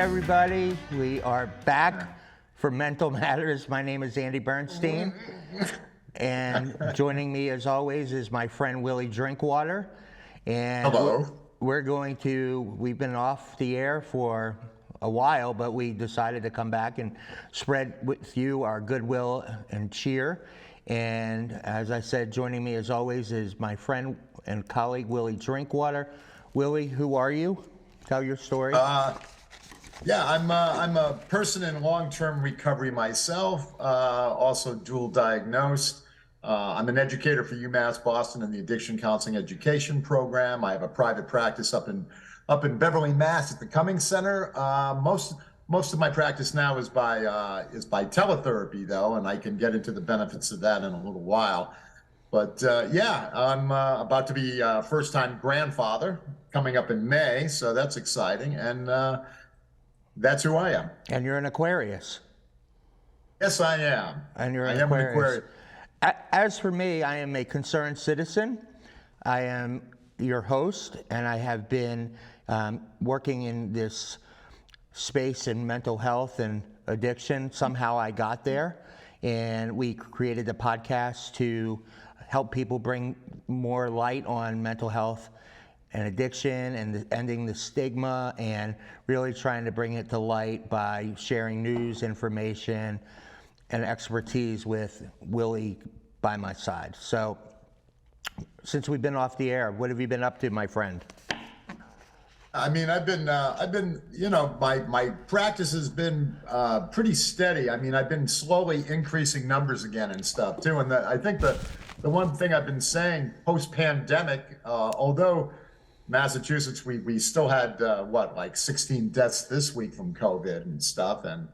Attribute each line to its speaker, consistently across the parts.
Speaker 1: everybody. We are back for Mental Matters. My name is Andy Bernstein, and joining me as always is my friend Willie Drinkwater. And
Speaker 2: hello.
Speaker 1: We've been off the air for a while, but we decided to come back and spread with you our goodwill and cheer. And as I said, joining me as always is my friend and colleague Willie Drinkwater. Willie, who are you? Tell your story.
Speaker 2: I'm a person in long-term recovery myself, also dual diagnosed. I'm an educator for UMass Boston in the Addiction Counseling Education Program. I have a private practice up in Beverly, Mass. at the Cummings Center. Most of my practice now is by teletherapy, though, and I can get into the benefits of that in a little while. But I'm about to be first-time grandfather coming up in May, so that's exciting, and that's who I am.
Speaker 1: And you're an Aquarius.
Speaker 2: Yes, I am.
Speaker 1: And you're an
Speaker 2: I am an
Speaker 1: Aquarius.
Speaker 2: Aquarius.
Speaker 1: As for me, I am a concerned citizen. I am your host, and I have been working in this space in mental health and addiction. Somehow I got there, and we created the podcast to help people bring more light on mental health and addiction and ending the stigma, and really trying to bring it to light by sharing news, information, and expertise with Willie by my side. So since we've been off the air, what have you been up to, my friend?
Speaker 2: I mean, I've been, my practice has been pretty steady. I mean, I've been slowly increasing numbers again and stuff too. And I think the one thing I've been saying post-pandemic, although Massachusetts, we still had, 16 deaths this week from COVID and stuff. And,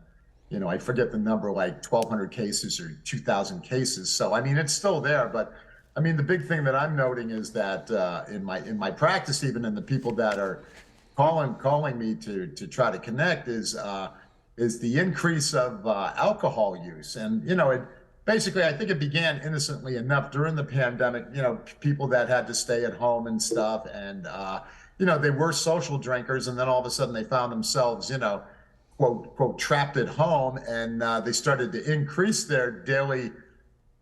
Speaker 2: I forget the number, like 1,200 cases or 2,000 cases. So, I mean, it's still there. But, I mean, the big thing that I'm noting is that in my practice, even in the people that are calling me to try to connect is the increase of alcohol use. And, basically, I think it began innocently enough during the pandemic, people that had to stay at home and stuff. And, they were social drinkers. And then all of a sudden they found themselves, quote, trapped at home. And they started to increase their daily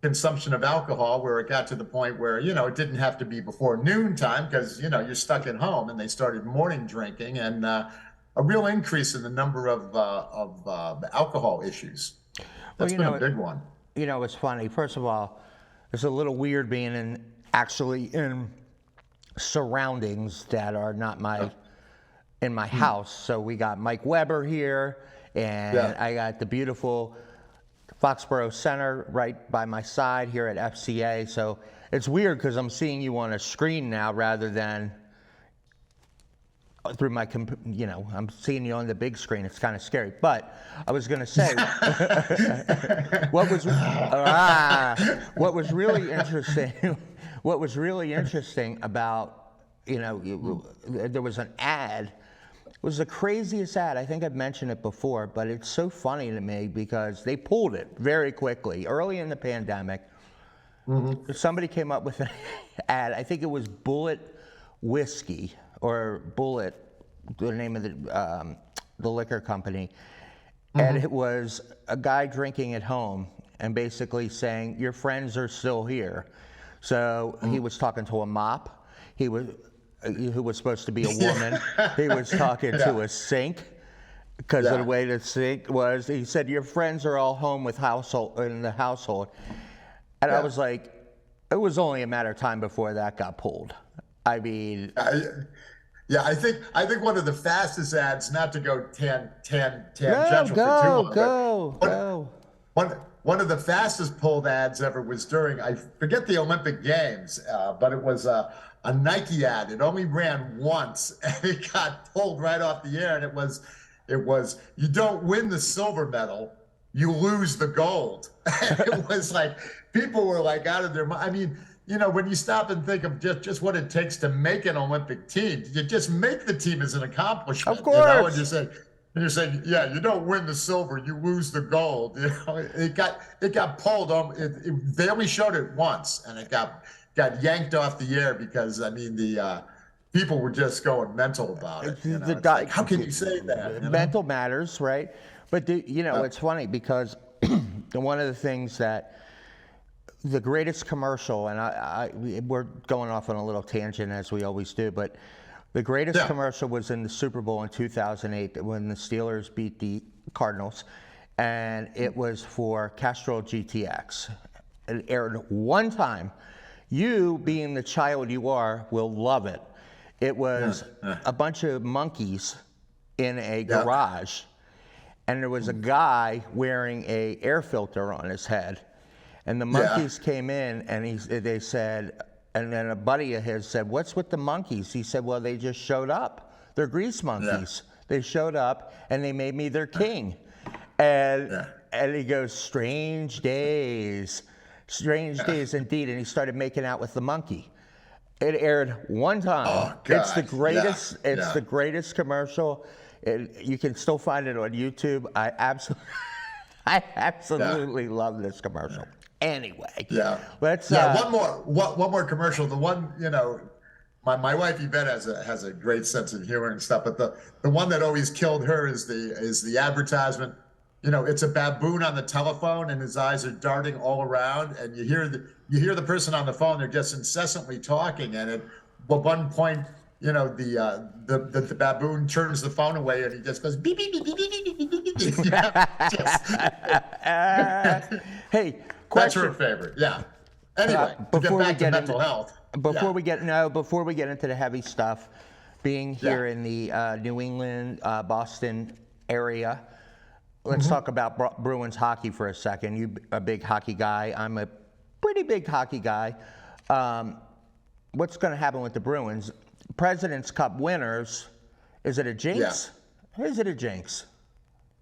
Speaker 2: consumption of alcohol, where it got to the point where, it didn't have to be before noontime because, you're stuck at home. And they started morning drinking, and a real increase in the number of alcohol issues. That's been a big one.
Speaker 1: It's funny. First of all, it's a little weird being in surroundings that are not in my house. So we got Mike Weber here, and I got the beautiful Foxborough Center right by my side here at FCA. So it's weird because I'm seeing you on a screen now rather than through my, I'm seeing you on the big screen. It's kind of scary. But I was going to say, what was really interesting about, there was an ad. It was the craziest ad. I think I've mentioned it before, but it's so funny to me because they pulled it very quickly. Early in the pandemic, somebody came up with an ad. I think it was Bullet Whiskey, or Bullet, the name of the liquor company. And it was a guy drinking at home and basically saying, your friends are still here. So he was talking to a mop. Who was supposed to be a woman. He was talking to a sink, because of the way the sink was. He said, your friends are all home in the household. And I was like, it was only a matter of time before that got pulled. I mean,
Speaker 2: I think one of the fastest ads, not to go tangential for too long, one of the fastest pulled ads ever was during, I forget the Olympic Games, but it was a Nike ad. It only ran once, and it got pulled right off the air. And it was, you don't win the silver medal, you lose the gold. And it was like, people were like out of their mind. I mean, when you stop and think of just what it takes to make an Olympic team, you just make the team as an accomplishment.
Speaker 1: Of course.
Speaker 2: And you're saying, yeah, you don't win the silver, you lose the gold. It got pulled. They only showed it once, and it got yanked off the air because, I mean, the people were just going mental about it. You know, it's like, how can you say that? You know?
Speaker 1: Mental matters, right? But it's funny because one of the things that the greatest commercial, and we're going off on a little tangent as we always do, but the greatest commercial was in the Super Bowl in 2008 when the Steelers beat the Cardinals, and it was for Castrol GTX. It aired one time. You, being the child you are, will love it. It was a bunch of monkeys in a garage, and there was a guy wearing a air filter on his head. And the monkeys came in, and they said, and then a buddy of his said, "What's with the monkeys?" He said, "Well, they just showed up. They're grease monkeys. They showed up, and they made me their king." And he goes, strange days indeed. And he started making out with the monkey. It aired one time.
Speaker 2: Oh, God.
Speaker 1: It's the greatest. It's the greatest commercial. You can still find it on YouTube. I absolutely love this commercial. Anyway, let's.
Speaker 2: One more commercial. The one, my wife Yvette has a great sense of humor and stuff. But the one that always killed her is the advertisement. It's a baboon on the telephone, and his eyes are darting all around, and you hear the person on the phone. They're just incessantly talking, and at one point, the baboon turns the phone away, and he just goes beep beep beep beep beep beep beep beep.
Speaker 1: Hey, question.
Speaker 2: That's her favorite. Yeah. Anyway, to get back to mental health.
Speaker 1: Before we get into the heavy stuff, being here in the New England, Boston area. Let's talk about Bruins hockey for a second. You're a big hockey guy. I'm a pretty big hockey guy. What's going to happen with the Bruins? President's Cup winners. Is it a jinx? Is it a jinx?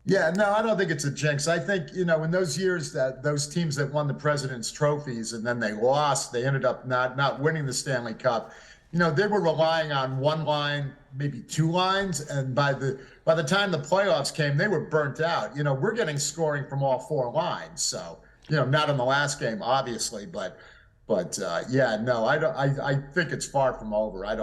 Speaker 2: Yeah, no, I don't think it's a jinx. I think, in those years that those teams that won the President's trophies and then they lost, they ended up not winning the Stanley Cup. They were relying on one line, maybe two lines, and by the time the playoffs came, they were burnt out. We're getting scoring from all four lines, so not in the last game, obviously, but no, I don't. I think it's far from over. I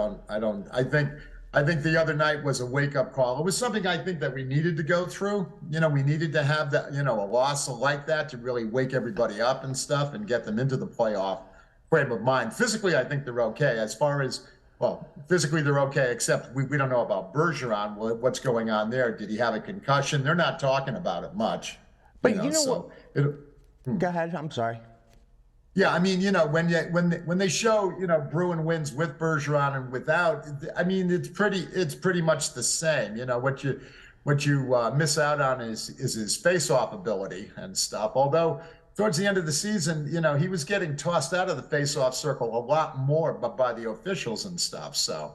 Speaker 2: think the other night was a wake-up call. It was something I think that we needed to go through. We needed to have that, a loss like that to really wake everybody up and stuff and get them into the playoff frame of mind. Physically, I think they're okay. As far as, physically they're okay, except we don't know about Bergeron. What's going on there? Did he have a concussion? They're not talking about it much.
Speaker 1: But go ahead. I'm sorry.
Speaker 2: Yeah, I mean, when they show, Bruin wins with Bergeron and without, I mean, it's pretty much the same. What you miss out on is his face-off ability and stuff. Although towards the end of the season, he was getting tossed out of the face-off circle a lot more, but by the officials and stuff. So,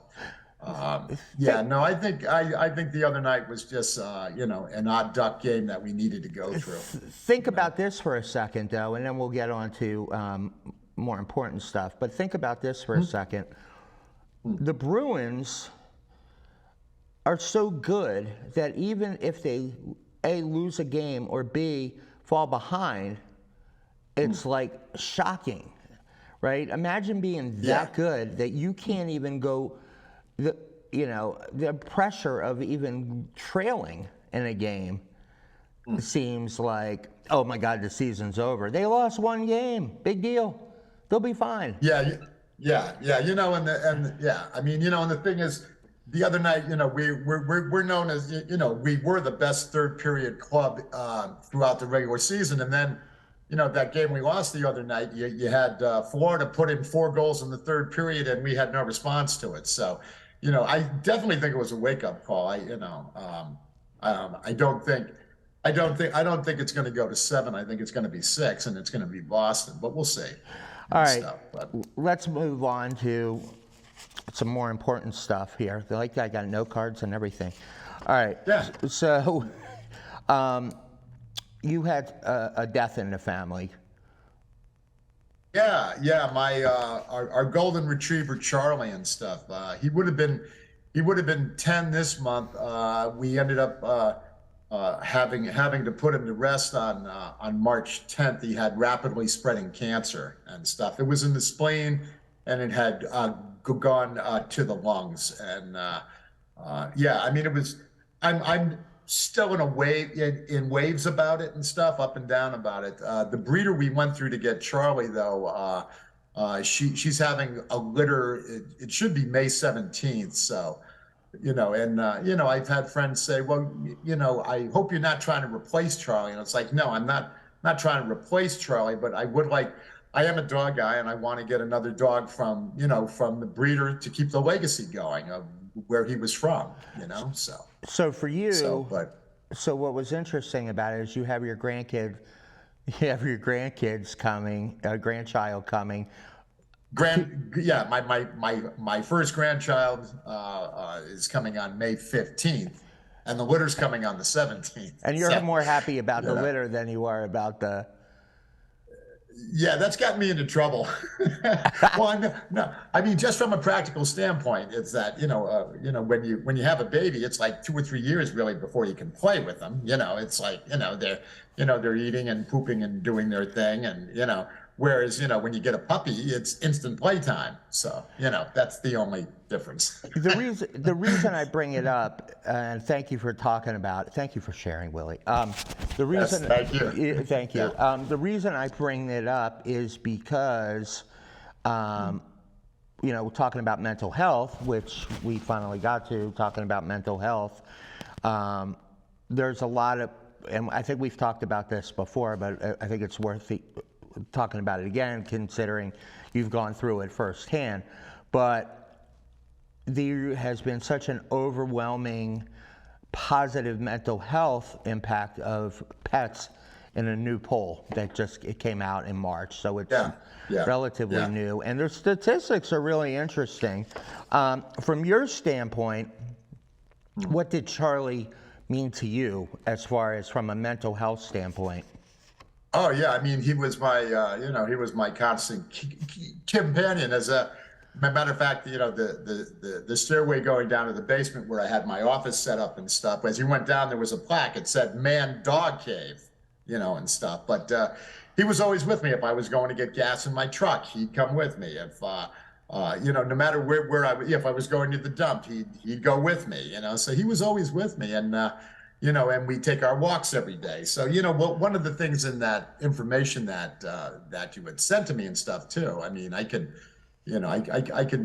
Speaker 2: I think the other night was just, an odd duck game that we needed to go through.
Speaker 1: Think about this for a second, though, and then we'll get on to more important stuff. But think about this for a second. The Bruins are so good that even if they, A, lose a game, or B, fall behind, it's like shocking, right? Imagine being that good that you can't even go, the pressure of even trailing in a game seems like, oh my God, the season's over. They lost one game, big deal. They'll be fine.
Speaker 2: Yeah. And the thing is, the other night, we're known as, we were the best third period club throughout the regular season, and then. That game we lost the other night, you had Florida put in 4 goals in the third period, and we had no response to it. So, I definitely think it was a wake-up call. I don't think it's going to go to 7. I think it's going to be 6, and it's going to be Boston. But we'll see.
Speaker 1: All right, let's move on to some more important stuff here. Like I got note cards and everything. All right.
Speaker 2: Yeah.
Speaker 1: So. You had a death in the family.
Speaker 2: Yeah. Our golden retriever Charlie and stuff. He would have been 10 this month. We ended up having to put him to rest on March 10th. He had rapidly spreading cancer and stuff. It was in the spleen, and it had gone to the lungs, and yeah, I mean, it was. I'm still in a wave in waves about it and stuff, up and down about it. The breeder we went through to get Charlie, though, she's having a litter. It should be May 17th, so. And I've had friends say, well, I hope you're not trying to replace Charlie. And it's like, no, I'm not trying to replace Charlie, but I am a dog guy, and I want to get another dog from the breeder to keep the legacy going of where he was from, so.
Speaker 1: So for you,
Speaker 2: So
Speaker 1: what was interesting about it is you have your grandkids coming, a grandchild coming.
Speaker 2: Yeah, my first grandchild is coming on May 15th, and the litter's coming on the 17th.
Speaker 1: And you're more happy about the litter than you are about the.
Speaker 2: Yeah, that's gotten me into trouble. Well, no, I mean, just from a practical standpoint, it's that when you have a baby, it's like 2 or 3 years really before you can play with them. It's like they're eating and pooping and doing their thing, and whereas when you get a puppy, it's instant playtime. So that's the only difference.
Speaker 1: The reason I bring it up, and thank you for talking about it. Thank you for sharing, Willie. The reason,
Speaker 2: yes, thank you.
Speaker 1: Thank you.
Speaker 2: Yeah.
Speaker 1: The reason I bring it up is because, talking about mental health, which we finally got to, talking about mental health, there's a lot of, and I think we've talked about this before, but I think it's worth talking about it again, considering you've gone through it firsthand. But there has been such an overwhelming positive mental health impact of pets in a new poll that it came out in March, so it's relatively new, and their statistics are really interesting. From your standpoint, what did Charlie mean to you as far as from a mental health standpoint?
Speaker 2: Oh yeah, I mean, he was my he was my constant companion. As a matter of fact, the stairway going down to the basement where I had my office set up and stuff. As you went down, there was a plaque. It said "Man Dog Cave," and stuff. But he was always with me. If I was going to get gas in my truck, he'd come with me. If no matter where if I was going to the dump, he'd go with me. So he was always with me, and and we take our walks every day. So one of the things in that information that you had sent to me and stuff too. I mean, I can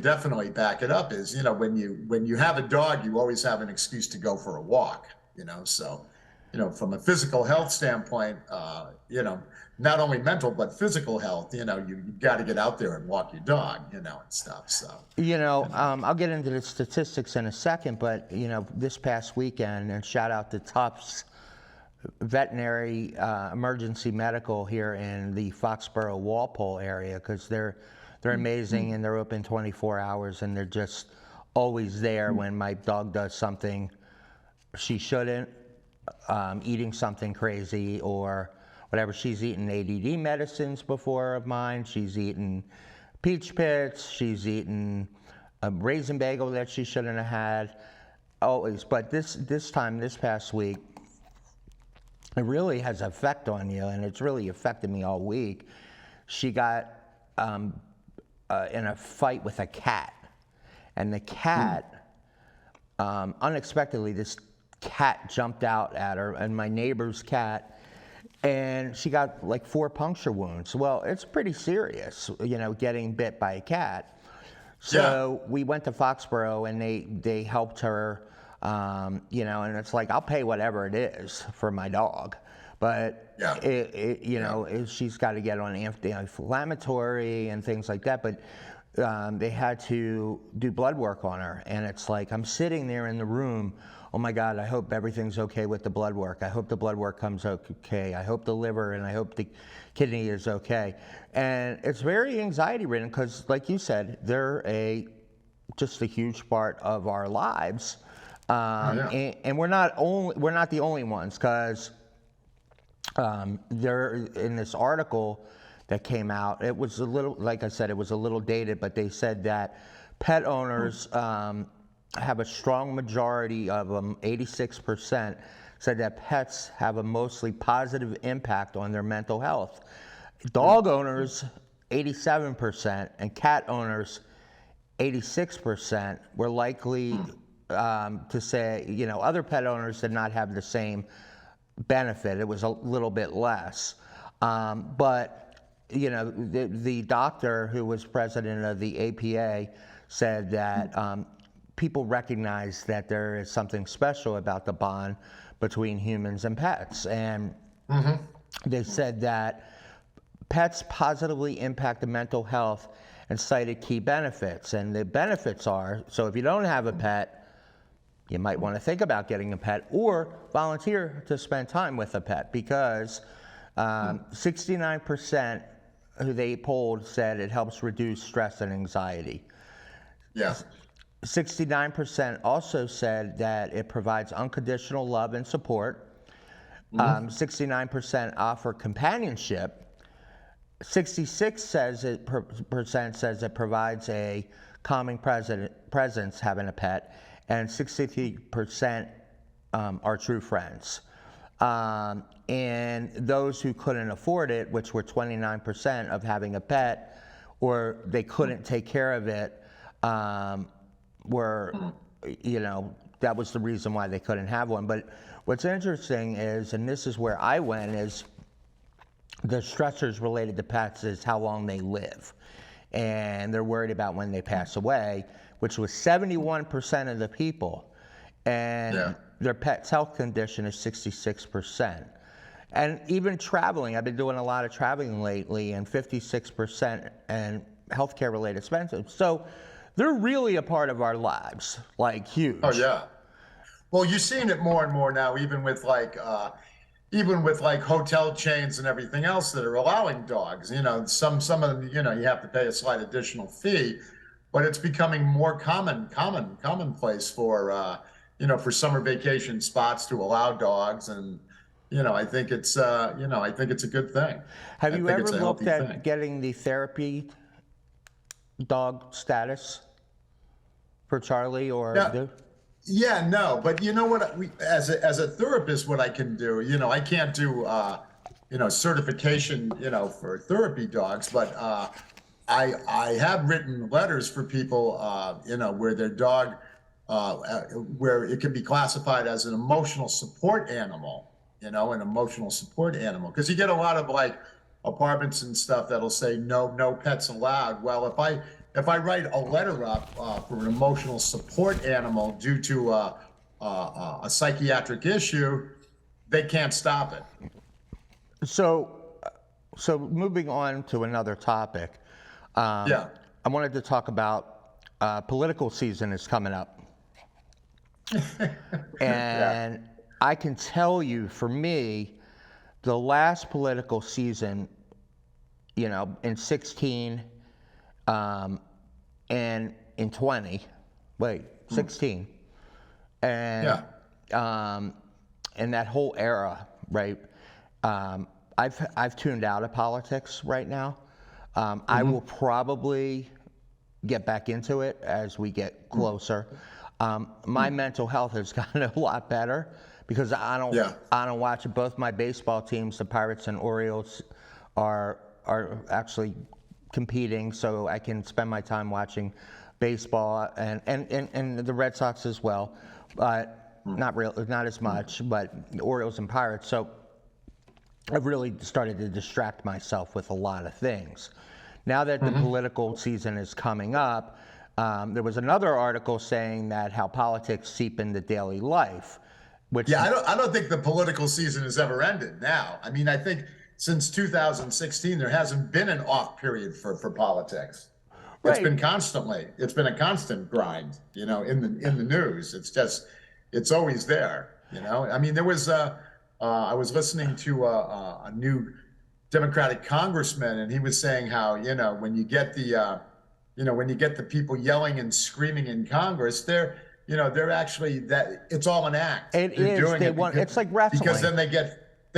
Speaker 2: definitely back it up. Is when you have a dog, you always have an excuse to go for a walk. So from a physical health standpoint, not only mental but physical health, you got to get out there and walk your dog, and stuff. So
Speaker 1: I'll get into the statistics in a second, but this past weekend, and shout out to Tufts Veterinary Emergency Medical here in the Foxborough Walpole area, because they're amazing, and they're open 24 hours, and they're just always there when my dog does something she shouldn't, eating something crazy or whatever. She's eaten ADD medicines before of mine. She's eaten peach pits. She's eaten a raisin bagel that she shouldn't have had. Always. But this past week, it really has an effect on you, and it's really affected me all week. She got in a fight with a cat, and the cat, unexpectedly, this cat jumped out at her, and my neighbor's cat, and she got like 4 puncture wounds. Well, it's pretty serious, getting bit by a cat. So we went to Foxborough, and they helped her, and it's like, I'll pay whatever it is for my dog, but she's got to get on anti-inflammatory and things like that. But they had to do blood work on her, and it's like, I'm sitting there in the room, oh my God, I hope everything's okay with the blood work. I hope the blood work comes okay. I hope the liver and I hope the kidney is okay. And it's very anxiety ridden because, like you said, they're just a huge part of our lives. And we're not the only ones, because they're in this article that came out. It was a little, like I said, it was a little dated, but they said that pet owners have a strong majority of them, 86%, said that pets have a mostly positive impact on their mental health. Dog owners, 87%, and cat owners, 86% were likely to say, other pet owners did not have the same benefit. It was a little bit less. But the doctor who was president of the APA said that people recognize that there is something special about the bond between humans and pets. And they said that pets positively impact the mental health and cited key benefits. And the benefits are, so if you don't have a pet, you might want to think about getting a pet or volunteer to spend time with a pet, because 69% who they polled said it helps reduce stress and anxiety.
Speaker 2: Yeah.
Speaker 1: 69% also said that it provides unconditional love and support. 69% offer companionship. 66% says it provides a calming presence having a pet, and 63% are true friends. And those who couldn't afford it, which were 29% of having a pet, or they couldn't take care of it, were, that was the reason why they couldn't have one. But what's interesting is, and this is where I went, is the stressors related to pets is how long they live. And they're worried about when they pass away, which was 71% of the people. And their pet's health condition is 66%. And even traveling, I've been doing a lot of traveling lately, and 56% and healthcare related expenses. So they're really a part of our lives, like huge.
Speaker 2: Oh yeah. Well, you're seeing it more and more now, even with like hotel chains and everything else that are allowing dogs. Some of them, you have to pay a slight additional fee, but it's becoming more commonplace for for summer vacation spots to allow dogs, and I think it's a good thing.
Speaker 1: Have you ever looked at getting the therapy dog status for Charlie or
Speaker 2: Yeah, no, but you know what? As a therapist, what I can do, I can't do, certification, for therapy dogs, but I have written letters for people, where their dog, where it can be classified as an emotional support animal, an emotional support animal, because you get a lot of like apartments and stuff that'll say no pets allowed. Well, if I write a letter up for an emotional support animal due to a psychiatric issue, they can't stop it.
Speaker 1: So moving on to another topic. I wanted to talk about political season is coming up. And I can tell you, for me, the last political season, in 16, and in 20, 16, and that whole era, right? I've tuned out of politics right now. I will probably get back into it as we get closer. My mental health has gotten a lot better because I don't watch it. Both my baseball teams, the Pirates and Orioles, are actually competing, so I can spend my time watching baseball and the Red Sox as well, but not as much, but the Orioles and Pirates. So I've really started to distract myself with a lot of things. Now that the political season is coming up, there was another article saying that how politics seep into daily life. Which
Speaker 2: I don't think the political season has ever ended now. I mean, I think since 2016, there hasn't been an off period for politics. It's been a constant grind, in the news. It's always there, I mean, there was, I was listening to a new Democratic congressman, and he was saying how, when you get the people yelling and screaming in Congress, they're actually, that it's all an act.
Speaker 1: It's like wrestling.
Speaker 2: Because then they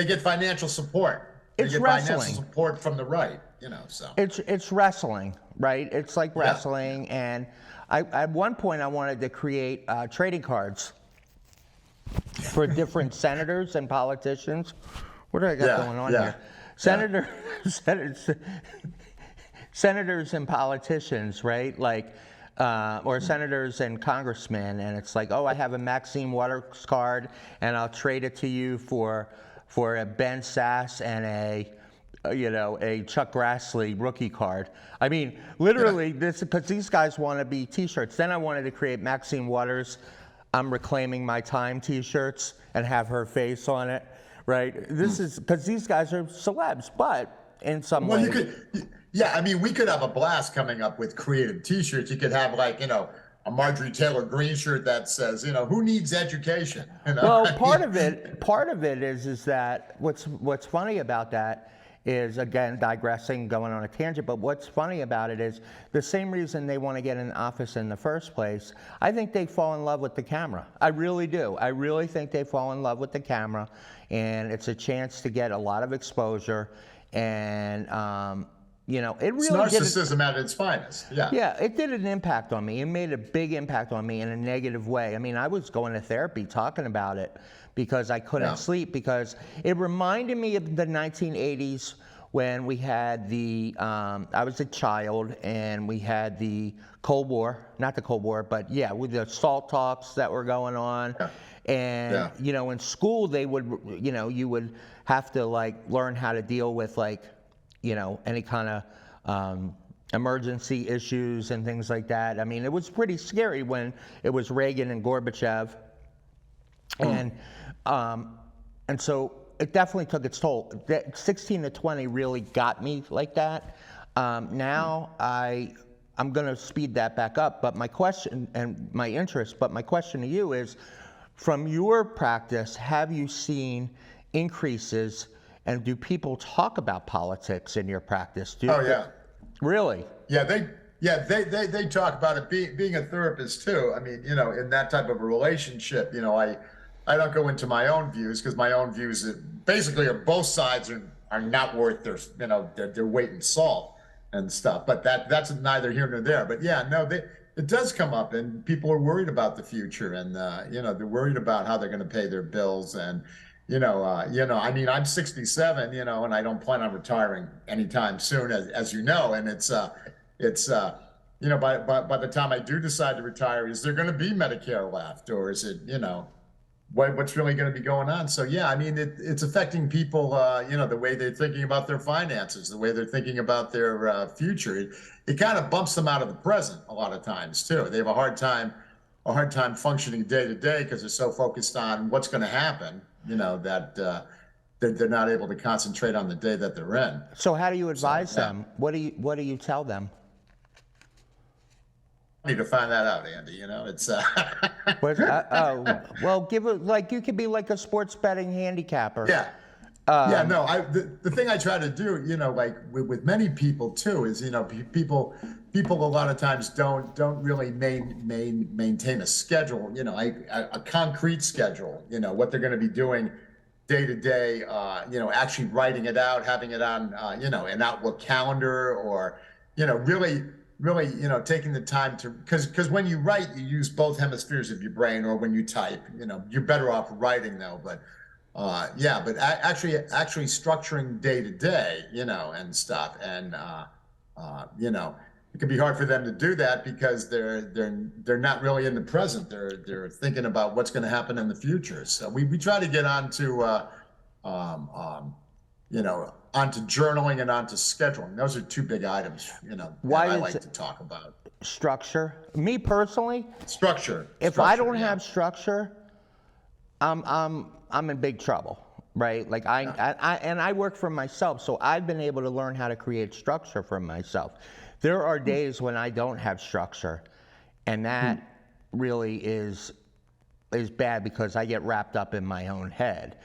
Speaker 2: get financial support.
Speaker 1: It's wrestling.
Speaker 2: Financial support from the right, so.
Speaker 1: It's wrestling, right? It's like wrestling. And at one point I wanted to create trading cards for different senators and politicians. What do I got going on here? Senators and politicians, right? Like or senators and congressmen, and it's like, oh, I have a Maxine Waters card, and I'll trade it to you for a Ben Sass and a Chuck Grassley rookie card. I mean, literally, this because these guys want to be T-shirts. Then I wanted to create Maxine Waters, I'm reclaiming my time T-shirts and have her face on it, right? This is because these guys are celebs, but in some
Speaker 2: Well,
Speaker 1: way.
Speaker 2: you could, yeah, I mean, we could have a blast coming up with creative T-shirts. You could have like, a Marjorie Taylor Greene shirt that says, who needs education?
Speaker 1: Well, part of it is that what's funny about that is, again, digressing, going on a tangent, but what's funny about it is the same reason they want to get in office in the first place. I think they fall in love with the camera. I really do. I really think they fall in love with the camera, and it's a chance to get a lot of exposure. And it really
Speaker 2: It's narcissism at its finest. Yeah.
Speaker 1: Yeah, it did an impact on me. It made a big impact on me in a negative way. I mean, I was going to therapy talking about it because I couldn't sleep, because it reminded me of the 1980s when we had I was a child, and we had the Cold War, not the Cold War, but with the SALT talks that were going on. Yeah. And, in school, they would, you would have to learn how to deal with any kind of emergency issues and things like that. I mean, it was pretty scary when it was Reagan and Gorbachev, and so it definitely took its toll. 16 to 20 really got me like that. Now I'm going to speed that back up. But my question to you is, from your practice, have you seen increases? And do people talk about politics in your practice?
Speaker 2: Oh yeah.
Speaker 1: Really?
Speaker 2: Yeah, they talk about it. Being a therapist too. I mean, in that type of a relationship, I don't go into my own views, because my own views basically are both sides are not worth their weight in salt and stuff. But that's neither here nor there. But it does come up, and people are worried about the future, and they're worried about how they're going to pay their bills. And I mean, I'm 67, and I don't plan on retiring anytime soon, as you know. And it's by the time I do decide to retire, is there going to be Medicare left, or is it, what's really going to be going on? So I mean, it's affecting people, the way they're thinking about their finances, the way they're thinking about their future. It kind of bumps them out of the present a lot of times too. They have a hard time functioning day to day because they're so focused on what's going to happen. That they're not able to concentrate on the day that they're in.
Speaker 1: So how do you advise them? What do you tell them?
Speaker 2: I need to find that out, Andy. It's
Speaker 1: well, give it you could be like a sports betting handicapper.
Speaker 2: Yeah. The thing I try to do, with many people too, is people a lot of times don't really maintain a schedule, a concrete schedule, what they're going to be doing day to day, actually writing it out, having it on, an Outlook calendar, or, really, taking the time to, because when you write, you use both hemispheres of your brain, or when you type, you're better off writing though, but actually structuring day to day, and stuff, and it can be hard for them to do that because they're not really in the present. They're thinking about what's going to happen in the future. So we try to get onto journaling and onto scheduling. Those are two big items, that I like to talk about.
Speaker 1: Structure. Me personally,
Speaker 2: structure.
Speaker 1: If I don't have structure, I'm in big trouble, right? I work for myself, so I've been able to learn how to create structure for myself. There are days when I don't have structure, and that really is bad because I get wrapped up in my own head.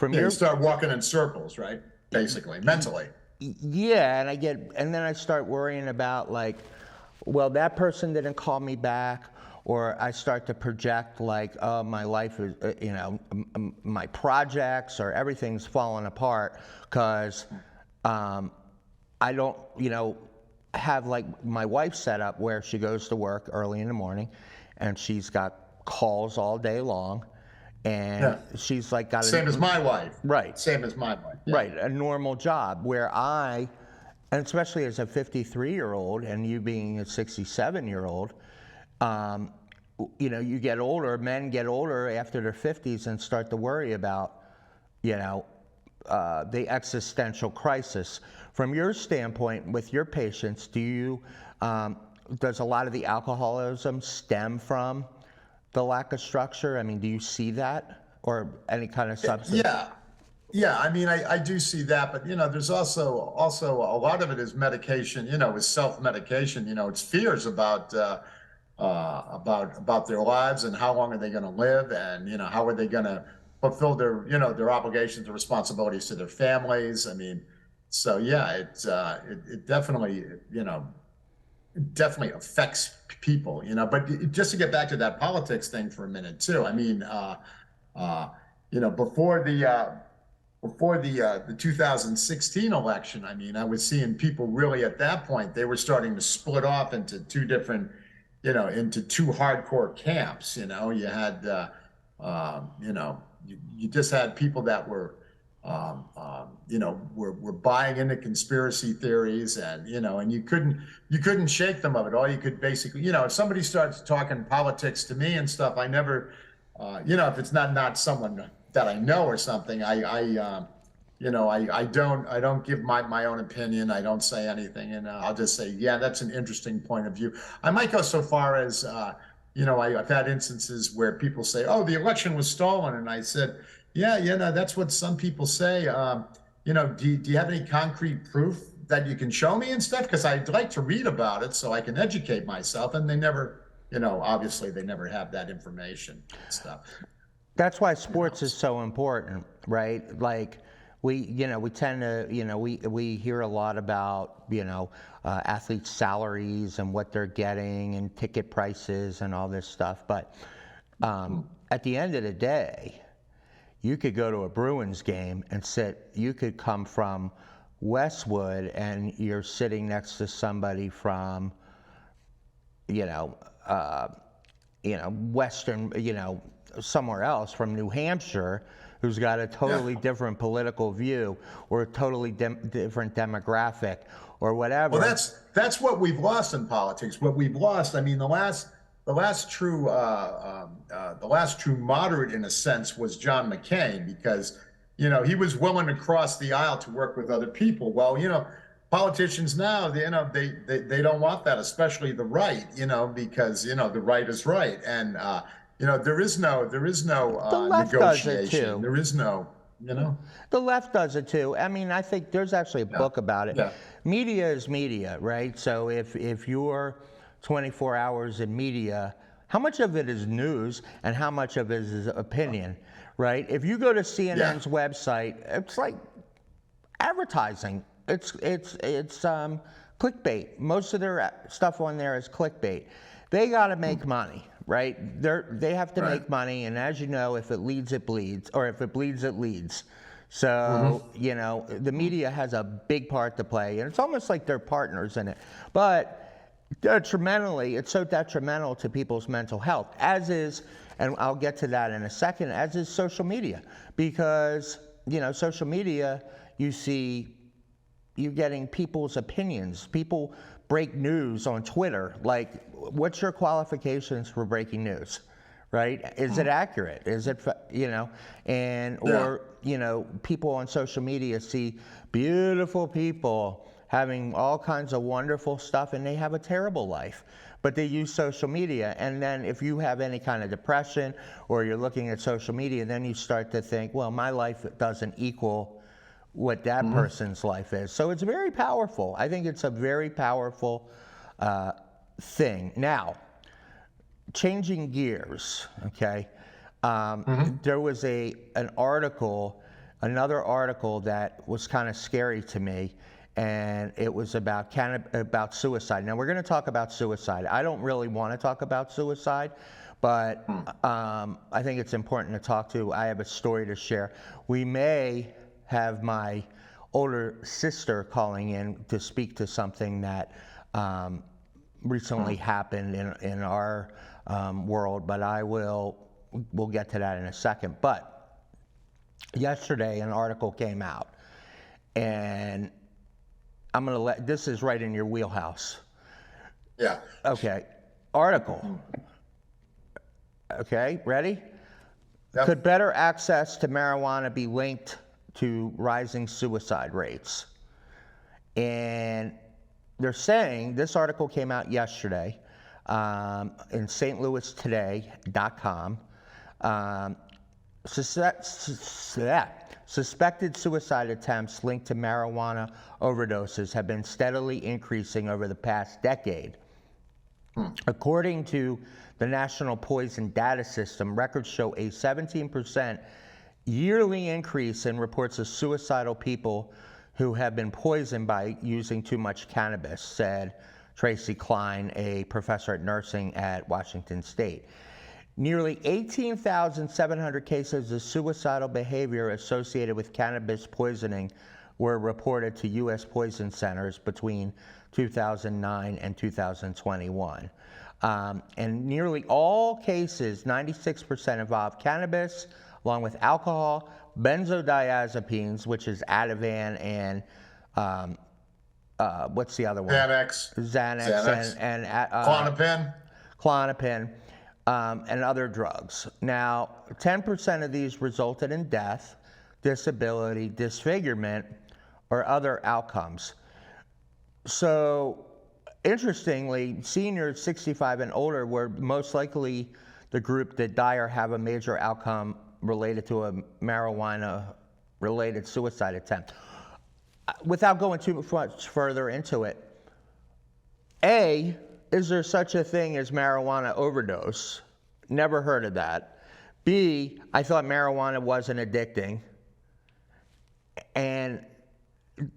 Speaker 2: You start walking in circles, right? Basically, mentally.
Speaker 1: Yeah, and then I start worrying about well, that person didn't call me back. Or I start to project my life is, my projects or everything's falling apart because I don't, have my wife set up where she goes to work early in the morning, and she's got calls all day long, and she's got
Speaker 2: same as my wife.
Speaker 1: Right.
Speaker 2: Same as my wife. Yeah.
Speaker 1: Right. A normal job where and especially as a 53-year-old and you being a 67-year-old, You get older, men get older after their 50s and start to worry about, the existential crisis. From your standpoint, with your patients, does a lot of the alcoholism stem from the lack of structure? I mean, do you see that, or any kind of substance?
Speaker 2: Yeah, I mean, I do see that, but there's also a lot of it is medication, is self-medication. It's fears about their lives and how long are they going to live, and how are they going to fulfill their obligations and responsibilities to their families. I mean, so yeah, it definitely definitely affects people. But just to get back to that politics thing for a minute too. I mean, before the 2016 election, I mean, I was seeing people really at that point, they were starting to split off into two different, into two hardcore camps. You had, you just had people that were, were buying into conspiracy theories, and and you couldn't shake them of it. All you could basically, if somebody starts talking politics to me and stuff, I never, if it's not someone that I know or something, I don't give my own opinion. I don't say anything, and I'll just say, yeah, that's an interesting point of view. I might go so far as, I've had instances where people say, oh, the election was stolen, and I said, yeah, that's what some people say. Do you have any concrete proof that you can show me and stuff? Because I'd like to read about it so I can educate myself, and they never, obviously they never have that information and stuff.
Speaker 1: That's why sports is so important, right? Like we tend to, we hear a lot about, athletes' salaries and what they're getting and ticket prices and all this stuff. But at the end of the day, you could go to a Bruins game and you could come from Westwood and you're sitting next to somebody from, Western, somewhere else from New Hampshire, who's got a totally different political view or a totally different demographic or whatever.
Speaker 2: Well, that's what we've lost in politics. What we've lost, I mean, the last true moderate in a sense was John McCain, because he was willing to cross the aisle to work with other people. Well, politicians now, they don't want that, especially the right, because the right is right, and there is no
Speaker 1: the left
Speaker 2: negotiation.
Speaker 1: does it too.
Speaker 2: There is no,
Speaker 1: The left does it too. I mean, I think there's actually a book about it.
Speaker 2: Yeah.
Speaker 1: Media is media, right? So if you're 24 hours in media, how much of it is news and how much of it is opinion, right? If you go to CNN's website, it's like advertising. It's clickbait. Most of their stuff on there is clickbait. They got to make money, right? They have to make money, and as you know, if it leads, it bleeds, or if it bleeds, it leads. So, the media has a big part to play, and it's almost like they're partners in it. But it's so detrimental to people's mental health, as is, and I'll get to that in a second, as is social media. Because, social media, you're getting people's opinions. People break news on Twitter. Like, what's your qualifications for breaking news, right? Is it accurate? Is it, or people on social media see beautiful people having all kinds of wonderful stuff, and they have a terrible life, but they use social media. And then if you have any kind of depression or you're looking at social media, then you start to think, well, my life doesn't equal what that person's life is. So it's very powerful. I think it's a very powerful thing. Now, changing gears, okay? There was another article that was kind of scary to me, and it was about suicide. Now, we're going to talk about suicide. I don't really want to talk about suicide, but I think it's important to talk to. I have a story to share. We may have my older sister calling in to speak to something that recently happened in our world, but we'll get to that in a second. But yesterday an article came out, and this is right in your wheelhouse.
Speaker 2: Yeah.
Speaker 1: Okay. article. Okay, ready?
Speaker 2: Yep.
Speaker 1: Could better access to marijuana be linked to rising suicide rates? And they're saying, this article came out yesterday in stlouistoday.com. Suspected suicide attempts linked to marijuana overdoses have been steadily increasing over the past decade. According to the National Poison Data System, records show a 17% yearly increase in reports of suicidal people who have been poisoned by using too much cannabis, said Tracy Klein, a professor at nursing at Washington State. Nearly 18,700 cases of suicidal behavior associated with cannabis poisoning were reported to U.S. poison centers between 2009 and 2021. And nearly all cases, 96%, involve cannabis, along with alcohol, benzodiazepines, which is Ativan, and what's the other one? Xanax. And Klonopin, and other drugs. Now, 10% of these resulted in death, disability, disfigurement, or other outcomes. So, interestingly, seniors 65 and older were most likely the group that die or have a major outcome related to a marijuana-related suicide attempt. Without going too much further into it, A, is there such a thing as marijuana overdose? Never heard of that. B, I thought marijuana wasn't addicting. And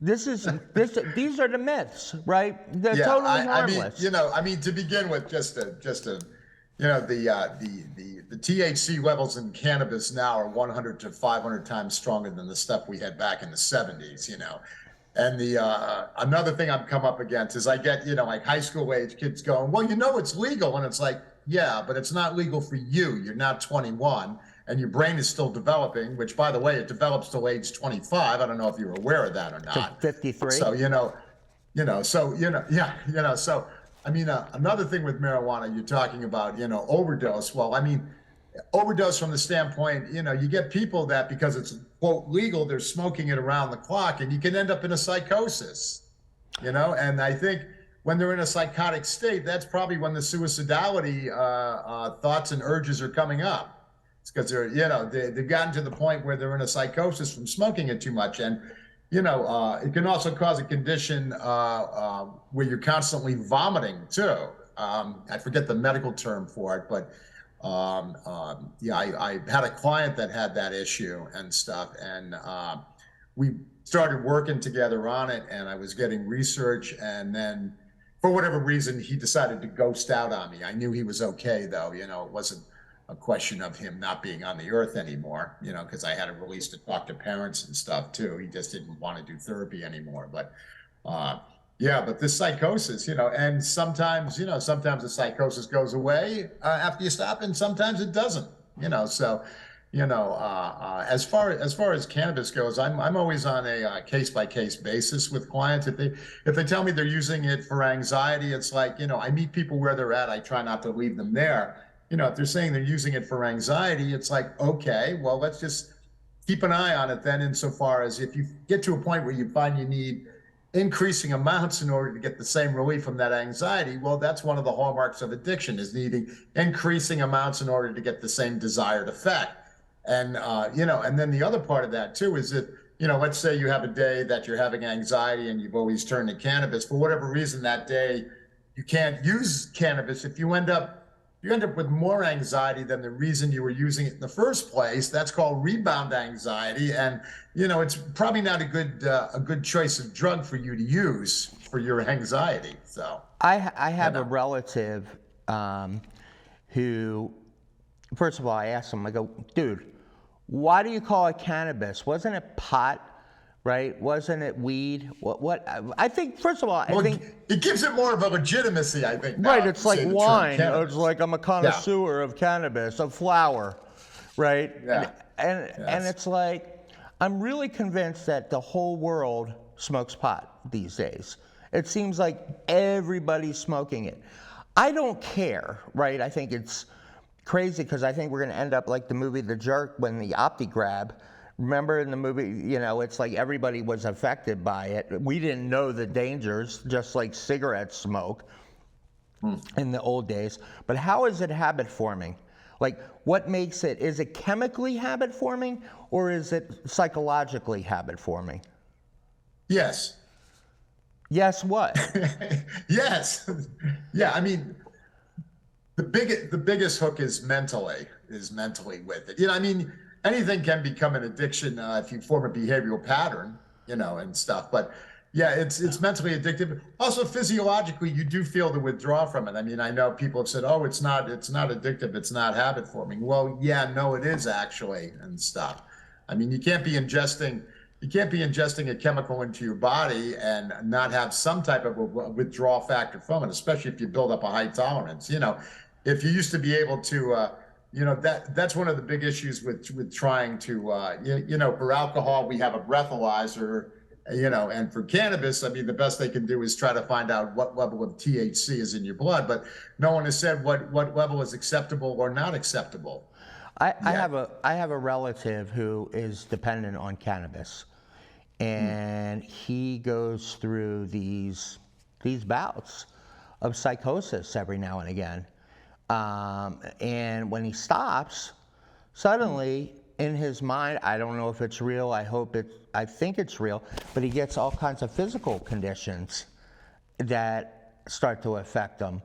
Speaker 1: these are the myths, right? They're totally harmless.
Speaker 2: I mean, to begin with, the THC levels in cannabis now are 100 to 500 times stronger than the stuff we had back in the 70s, And another thing I've come up against is I get, like high school age kids going, well, it's legal. And it's like, yeah, but it's not legal for you. You're not 21 and your brain is still developing, which, by the way, it develops till age 25. I don't know if you're aware of that or not.
Speaker 1: 53.
Speaker 2: So, so, I mean, another thing with marijuana, you're talking about, overdose. Well, I mean, overdose from the standpoint, you get people that because it's, quote, legal, they're smoking it around the clock, and you can end up in a psychosis, and I think when they're in a psychotic state, that's probably when the suicidality thoughts and urges are coming up. It's because they've gotten to the point where they're in a psychosis from smoking it too much. And, it can also cause a condition where you're constantly vomiting too. I forget the medical term for it, but I had a client that had that issue and stuff, and we started working together on it, and I was getting research, and then for whatever reason, he decided to ghost out on me. I knew he was okay, though. It wasn't a question of him not being on the earth anymore, because I had a release to talk to parents and stuff too. He just didn't want to do therapy anymore. But but this psychosis, and sometimes the psychosis goes away after you stop, and sometimes it doesn't, So, as far as cannabis goes, I'm always on a case-by-case basis with clients. If they tell me they're using it for anxiety, it's like, I meet people where they're at. I try not to leave them there. If they're saying they're using it for anxiety, it's like, okay, well, let's just keep an eye on it then, insofar as if you get to a point where you find you need increasing amounts in order to get the same relief from that anxiety, well, that's one of the hallmarks of addiction, is needing increasing amounts in order to get the same desired effect. And, and then the other part of that too is that, let's say you have a day that you're having anxiety and you've always turned to cannabis. For whatever reason that day, you can't use cannabis. If you end up with more anxiety than the reason you were using it in the first place. That's called rebound anxiety. And, it's probably not a good choice of drug for you to use for your anxiety. So
Speaker 1: I have a relative who, first of all, I asked him, I go, dude, why do you call it cannabis? Wasn't it pot? Right? Wasn't it weed? What? I think, first of all, I think
Speaker 2: it gives it more of a legitimacy, I think.
Speaker 1: Right, it's like wine. It's like I'm a connoisseur of cannabis, of flower, right?
Speaker 2: Yeah.
Speaker 1: And it's like, I'm really convinced that the whole world smokes pot these days. It seems like everybody's smoking it. I don't care, right? I think it's crazy because I think we're going to end up like the movie The Jerk when the OptiGrab. Remember in the movie, you know, it's like everybody was affected by it. We didn't know the dangers, just like cigarette smoke in the old days. But how is it habit forming? Like, what makes it, is it chemically habit forming or is it psychologically habit forming?
Speaker 2: Yes.
Speaker 1: Yes, what?
Speaker 2: Yes. Yeah, I mean, the biggest hook is mentally with it. You know, I mean, anything can become an addiction if you form a behavioral pattern, you know, and stuff. But yeah, it's mentally addictive. Also, physiologically, you do feel the withdrawal from it. I mean, I know people have said, "Oh, it's not addictive. It's not habit forming." Well, yeah, no, it is actually, and stuff. I mean, you can't be ingesting a chemical into your body and not have some type of a withdrawal factor from it, especially if you build up a high tolerance. You know, if you used to be able to, you know, that's one of the big issues with trying to, you know, for alcohol, we have a breathalyzer, you know, and for cannabis, I mean, the best they can do is try to find out what level of THC is in your blood, but no one has said what level is acceptable or not acceptable.
Speaker 1: I have a relative who is dependent on cannabis, and he goes through these bouts of psychosis every now and again. And when he stops, suddenly in his mind, I don't know if it's real. I think it's real, but he gets all kinds of physical conditions that start to affect him,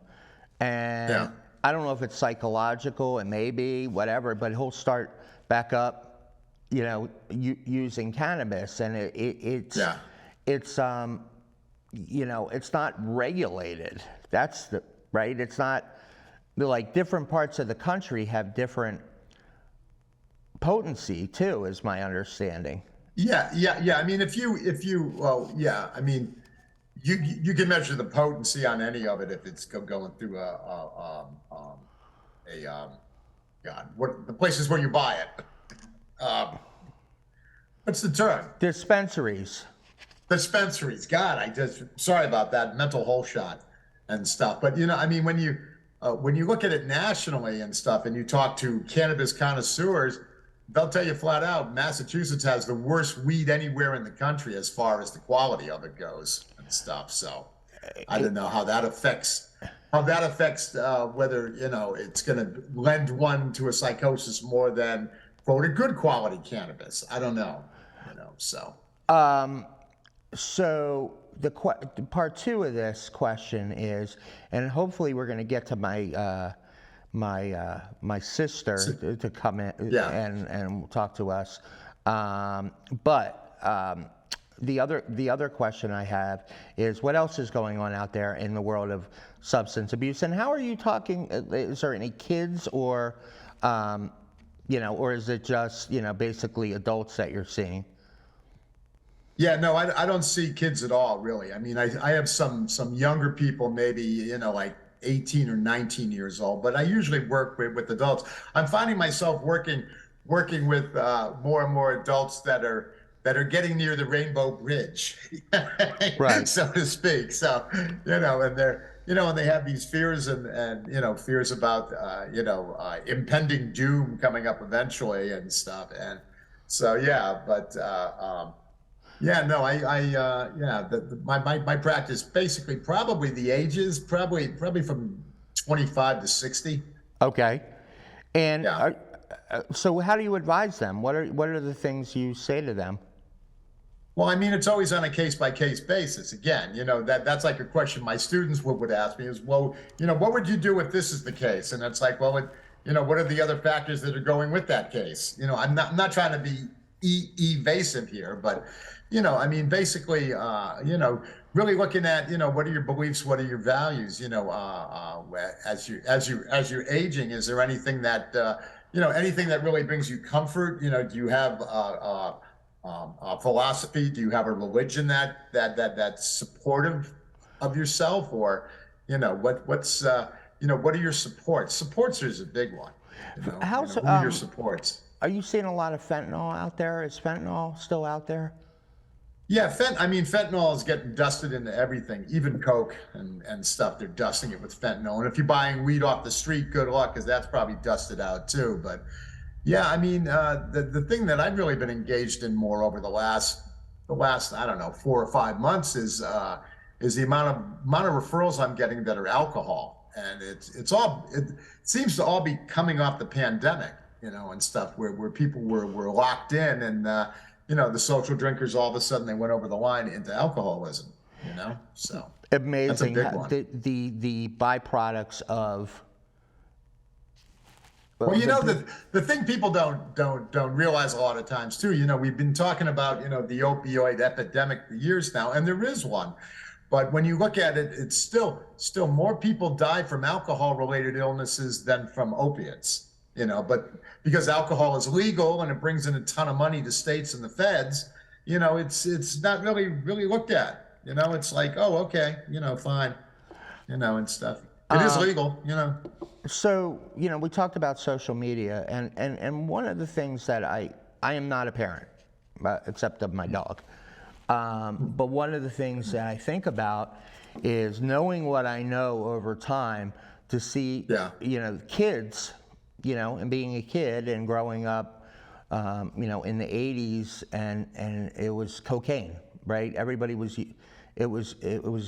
Speaker 1: and.
Speaker 2: Yeah.
Speaker 1: I don't know if it's psychological, it may be, whatever, but he'll start back up, you know, using cannabis, and it's, you know, it's not regulated. That's the, right? It's not, like different parts of the country have different potency too, is my understanding.
Speaker 2: Yeah. I mean, well, yeah, I mean, you can measure the potency on any of it if it's going through God, what the places where you buy it. What's the term?
Speaker 1: Dispensaries.
Speaker 2: Dispensaries. God, sorry about that mental hole shot and stuff. But you know, I mean, when you look at it nationally and stuff, and you talk to cannabis connoisseurs, they'll tell you flat out, Massachusetts has the worst weed anywhere in the country as far as the quality of it goes and stuff. So I don't know how that affects whether, you know, it's going to lend one to a psychosis more than, quote, a good quality cannabis. I don't know, you know, so.
Speaker 1: So the part two of this question is, and hopefully we're going to get to my my sister to come in and talk to us. But the other question I have is, what else is going on out there in the world of substance abuse, and how are you talking? Is there any kids or, you know, or is it just, you know, basically adults that you're seeing?
Speaker 2: Yeah, no, I don't see kids at all, really. I mean, I have some younger people, maybe, you know, like 18 or 19 years old, but I usually work with adults. I'm finding myself working with more and more adults that are getting near the Rainbow Bridge,
Speaker 1: Right.
Speaker 2: so to speak. So, you know, and they're, you know, and they have these fears and you know, fears about you know, impending doom coming up eventually and stuff. And so, yeah, but yeah, no, my practice basically probably the ages probably from 25 to 60.
Speaker 1: Okay. And
Speaker 2: Yeah.
Speaker 1: so how do you advise them? What are the things you say to them?
Speaker 2: Well, I mean, it's always on a case-by-case basis. Again, you know, that's like a question my students would ask me is, well, you know, what would you do if this is the case? And it's like, well, you know, what are the other factors that are going with that case? You know, I'm not trying to be evasive here, but, you know, I mean, basically, you know, really looking at, you know, what are your beliefs, what are your values, you know, as you're aging, is there anything that, you know, anything that really brings you comfort? You know, do you have philosophy? Do you have a religion that's supportive of yourself, or, you know, what's you know, what are your supports? Supports is a big one. You know, who are your supports?
Speaker 1: Are you seeing a lot of fentanyl out there? Is fentanyl still out there?
Speaker 2: Yeah, I mean, fentanyl is getting dusted into everything, even Coke and stuff. They're dusting it with fentanyl. And if you're buying weed off the street, good luck, because that's probably dusted out too. But yeah, I mean, the thing that I've really been engaged in more over the last I don't know 4 or 5 months is the amount of referrals I'm getting that are alcohol, and it seems to all be coming off the pandemic, and stuff where people were locked in, and the social drinkers, all of a sudden they went over the line into alcoholism, so that's a
Speaker 1: Amazing.
Speaker 2: big one.
Speaker 1: The byproducts of.
Speaker 2: Well, the thing people don't realize a lot of times too, we've been talking about, the opioid epidemic for years now, and there is one. But when you look at it, it's still more people die from alcohol-related illnesses than from opiates, but because alcohol is legal and it brings in a ton of money to states and the feds, it's not really looked at. It's like, oh, okay, fine, and stuff. It is legal,
Speaker 1: So, we talked about social media, and one of the things that I am not a parent, except of my dog. But one of the things that I think about is knowing what I know over time to see, kids, and being a kid and growing up, in the 80s, and it was cocaine, right? Everybody was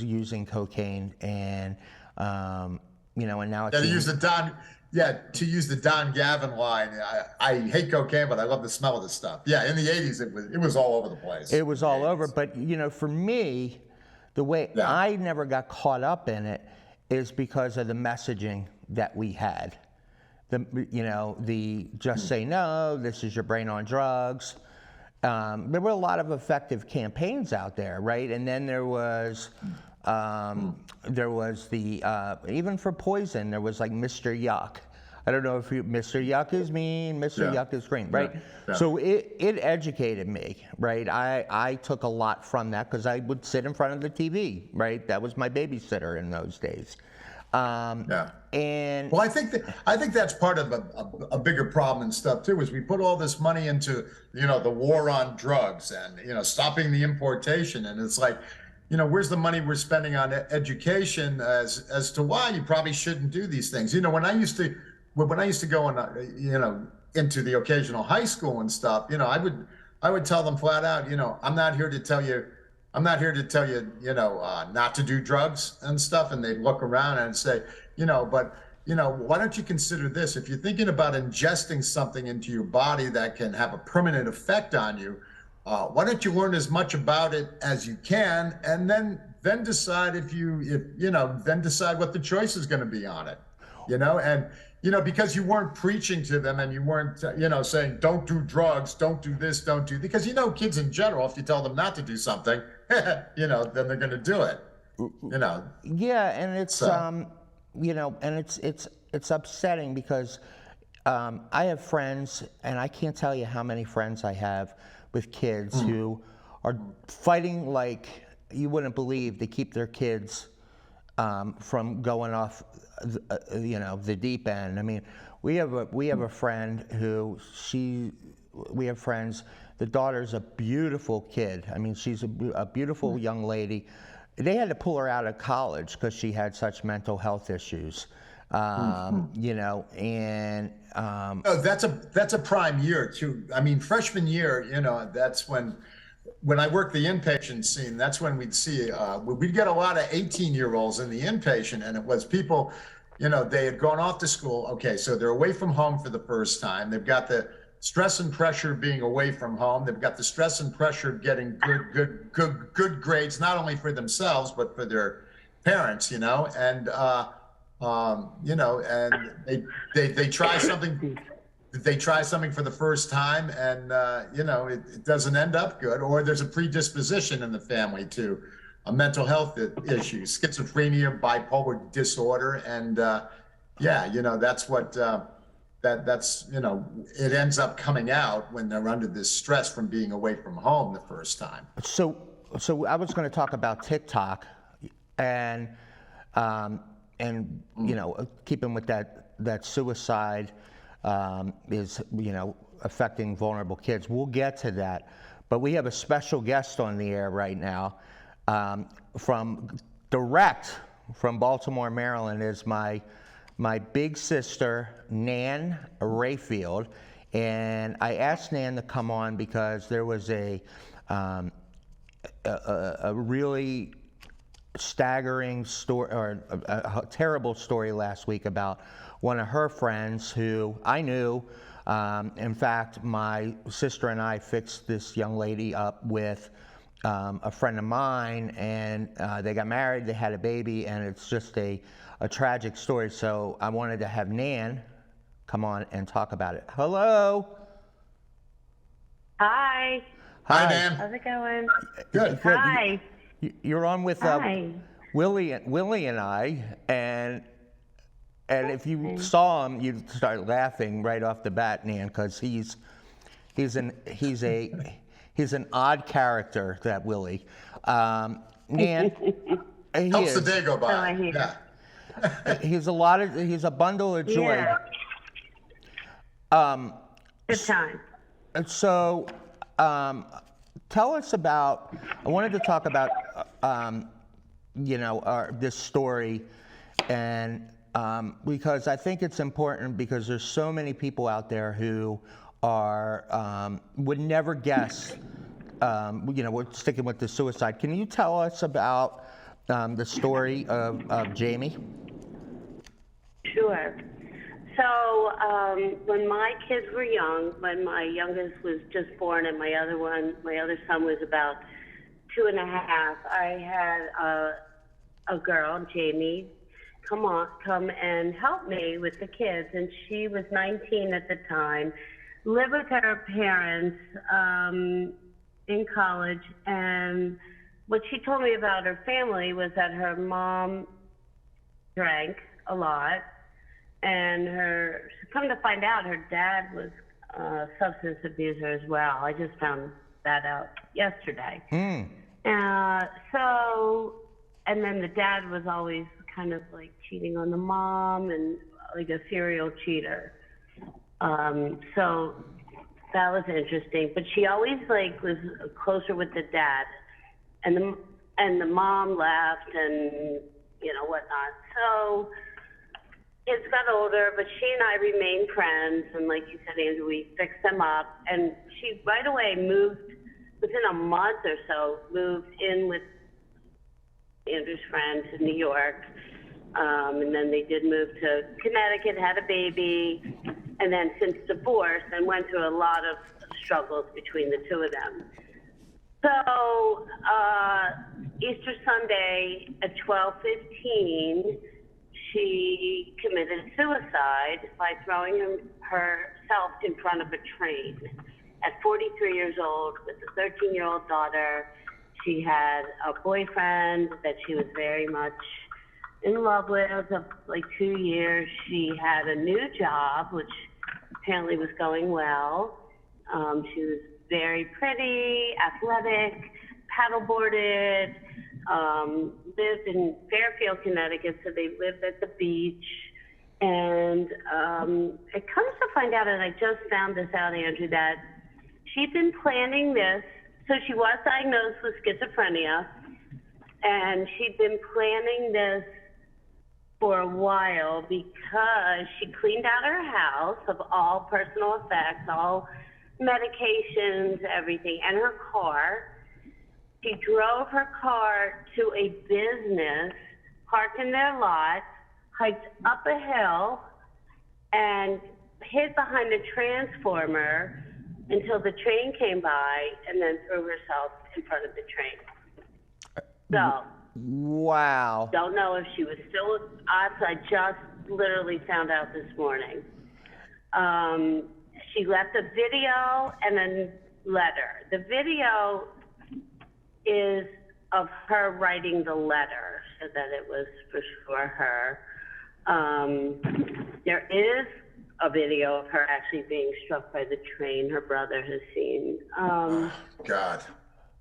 Speaker 1: using cocaine, and and now it's
Speaker 2: to use the Don Gavin line. I hate cocaine, but I love the smell of the stuff. Yeah, in the 80s, it was all over the place.
Speaker 1: It was all over, but for me, the way I never got caught up in it is because of the messaging that we had. The just say no, this is your brain on drugs. There were a lot of effective campaigns out there, right? And then there was the even for poison, there was like Mr. Yuck. I don't know if Mr. Yuck is mean, Mr. Yuck is green, right?
Speaker 2: Yeah.
Speaker 1: So it educated me, right? I took a lot from that because I would sit in front of the TV, right? That was my babysitter in those days. And
Speaker 2: well, I think that's part of a bigger problem and stuff too. Is we put all this money into the war on drugs and stopping the importation, and it's like, where's the money we're spending on education as to why you probably shouldn't do these things? When I used to go on, into the occasional high school and stuff, I would tell them flat out, I'm not here to tell you, not to do drugs and stuff. And they'd look around and say, but why don't you consider this? If you're thinking about ingesting something into your body that can have a permanent effect on you, why don't you learn as much about it as you can, and then decide then decide what the choice is going to be on it, and because you weren't preaching to them and you weren't saying don't do drugs, don't do this, don't do, because kids in general, if you tell them not to do something, then they're going to do it.
Speaker 1: Yeah, and it's and it's upsetting because I have friends, and I can't tell you how many friends I have with kids who are fighting like you wouldn't believe to keep their kids from going off the deep end. I mean, we have a friend who we have friends. The daughter's a beautiful kid. I mean, she's a beautiful young lady. They had to pull her out of college because she had such mental health issues. And
Speaker 2: oh, that's a prime year too. I mean, freshman year, that's when I worked the inpatient scene. That's when we'd see we'd get a lot of 18-year-olds in the inpatient, and it was people, they had gone off to school. Okay, so they're away from home for the first time. They've got the stress and pressure of being away from home. They've got the stress and pressure of getting good grades, not only for themselves but for their parents, and and they try something. They try something for the first time, and it doesn't end up good, or there's a predisposition in the family to a mental health issue, schizophrenia, bipolar disorder, and that's what it ends up coming out when they're under this stress from being away from home the first time.
Speaker 1: So I was going to talk about TikTok, and keeping with that suicide is affecting vulnerable kids. We'll get to that, But we have a special guest on the air right now, direct from Baltimore, Maryland, is my big sister, Nan Rehfield. And I asked Nan to come on because there was a really staggering story, or a terrible story last week about one of her friends who I knew. In fact, my sister and I fixed this young lady up with a friend of mine, and they got married, they had a baby, and it's just a tragic story. So I wanted to have Nan come on and talk about it. Hello.
Speaker 3: Hi.
Speaker 2: Hi, Nan.
Speaker 3: How's it going?
Speaker 2: Good.
Speaker 3: Hi.
Speaker 1: You're on with
Speaker 3: Hi.
Speaker 1: Willie and I, and if you saw him, you'd start laughing right off the bat, Nan, because he's an odd character, that Willie. Nan,
Speaker 2: Helps the day go by.
Speaker 3: Oh, I hear.
Speaker 2: Yeah.
Speaker 1: he's a bundle of joy.
Speaker 3: Yeah. Good time.
Speaker 1: So, tell us about. I wanted to talk about, this story, and because I think it's important, because there's so many people out there who are would never guess. We're sticking with the suicide. Can you tell us about the story of Jamie?
Speaker 3: Sure. So when my kids were young, when my youngest was just born and my other son was about 2.5, I had a girl, Jamie, come and help me with the kids. And she was 19 at the time, lived with her parents in college. And what she told me about her family was that her mom drank a lot. And come to find out, her dad was a substance abuser as well. I just found that out yesterday. And then the dad was always kind of like cheating on the mom and like a serial cheater. So that was interesting. But she always was closer with the dad, and the mom left and whatnot. So kids got older, but she and I remained friends, and like you said, Andrew, we fixed them up. And she right away moved, within a month or so, moved in with Andrew's friend to New York. And then they did move to Connecticut, had a baby, and then since divorce, and went through a lot of struggles between the two of them. So Easter Sunday at 12:15, she committed suicide by throwing herself in front of a train. At 43 years old, with a 13-year-old daughter, she had a boyfriend that she was very much in love with of 2 years. She had a new job, which apparently was going well. She was very pretty, athletic, paddleboarded, lived in Fairfield, Connecticut, so they lived at the beach. And it comes to find out, and I just found this out, Andrew, that she'd been planning this. So she was diagnosed with schizophrenia, and she'd been planning this for a while because she cleaned out her house of all personal effects, all medications, everything, and her car. She drove her car to a business, parked in their lot, hiked up a hill, and hid behind a transformer until the train came by, and then threw herself in front of the train. So,
Speaker 1: wow.
Speaker 3: Don't know if she was still with us. I just literally found out this morning. She left a video and a letter. The video is of her writing the letter, so that it was for her. There is a video of her actually being struck by the train. Her brother has seen.
Speaker 2: God.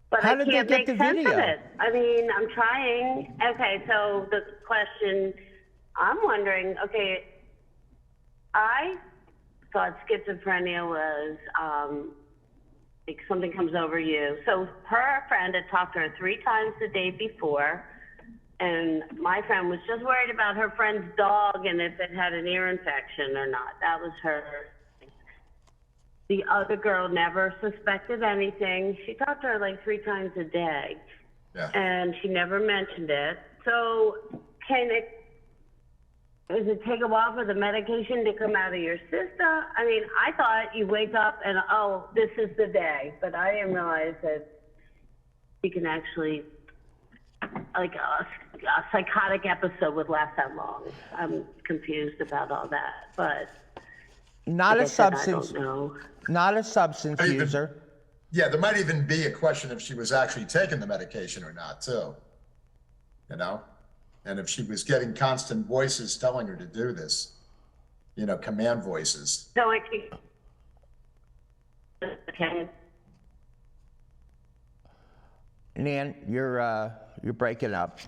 Speaker 3: But
Speaker 1: How
Speaker 3: I
Speaker 1: did they
Speaker 3: can't
Speaker 1: get
Speaker 3: make
Speaker 1: the
Speaker 3: sense
Speaker 1: video?
Speaker 3: of it. I mean, I'm trying. Okay, so the question, I'm wondering, okay, I thought schizophrenia was like something comes over you. So her friend had talked to her 3 times the day before, and my friend was just worried about her friend's dog and if it had an ear infection or not. That was her. The other girl never suspected anything. She talked to her like 3 times a day, and she never mentioned it. So does it take a while for the medication to come out of your system? I mean, I thought you wake up and, oh, this is the day. But I didn't realize that you can actually, like a psychotic episode would last that long. I'm confused about all that. But
Speaker 1: Not a substance,
Speaker 3: I don't know.
Speaker 1: not a substance
Speaker 2: Even-
Speaker 1: user.
Speaker 2: Yeah, there might even be a question if she was actually taking the medication or not, too. You know? And if she was getting constant voices telling her to do this, you know, command voices.
Speaker 3: So I can.
Speaker 1: Nan, you're breaking up.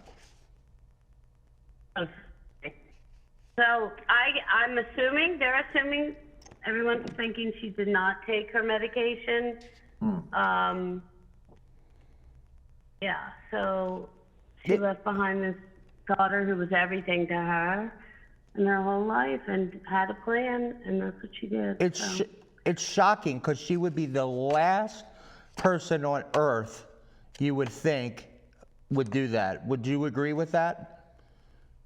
Speaker 3: So I'm assuming, they're assuming, everyone's thinking she did not take her medication. Yeah, so she left behind this daughter who was everything to her in her whole life and had a plan, and that's what she did.
Speaker 1: It's shocking because she would be the last person on earth you would think would do that. Would you agree with that?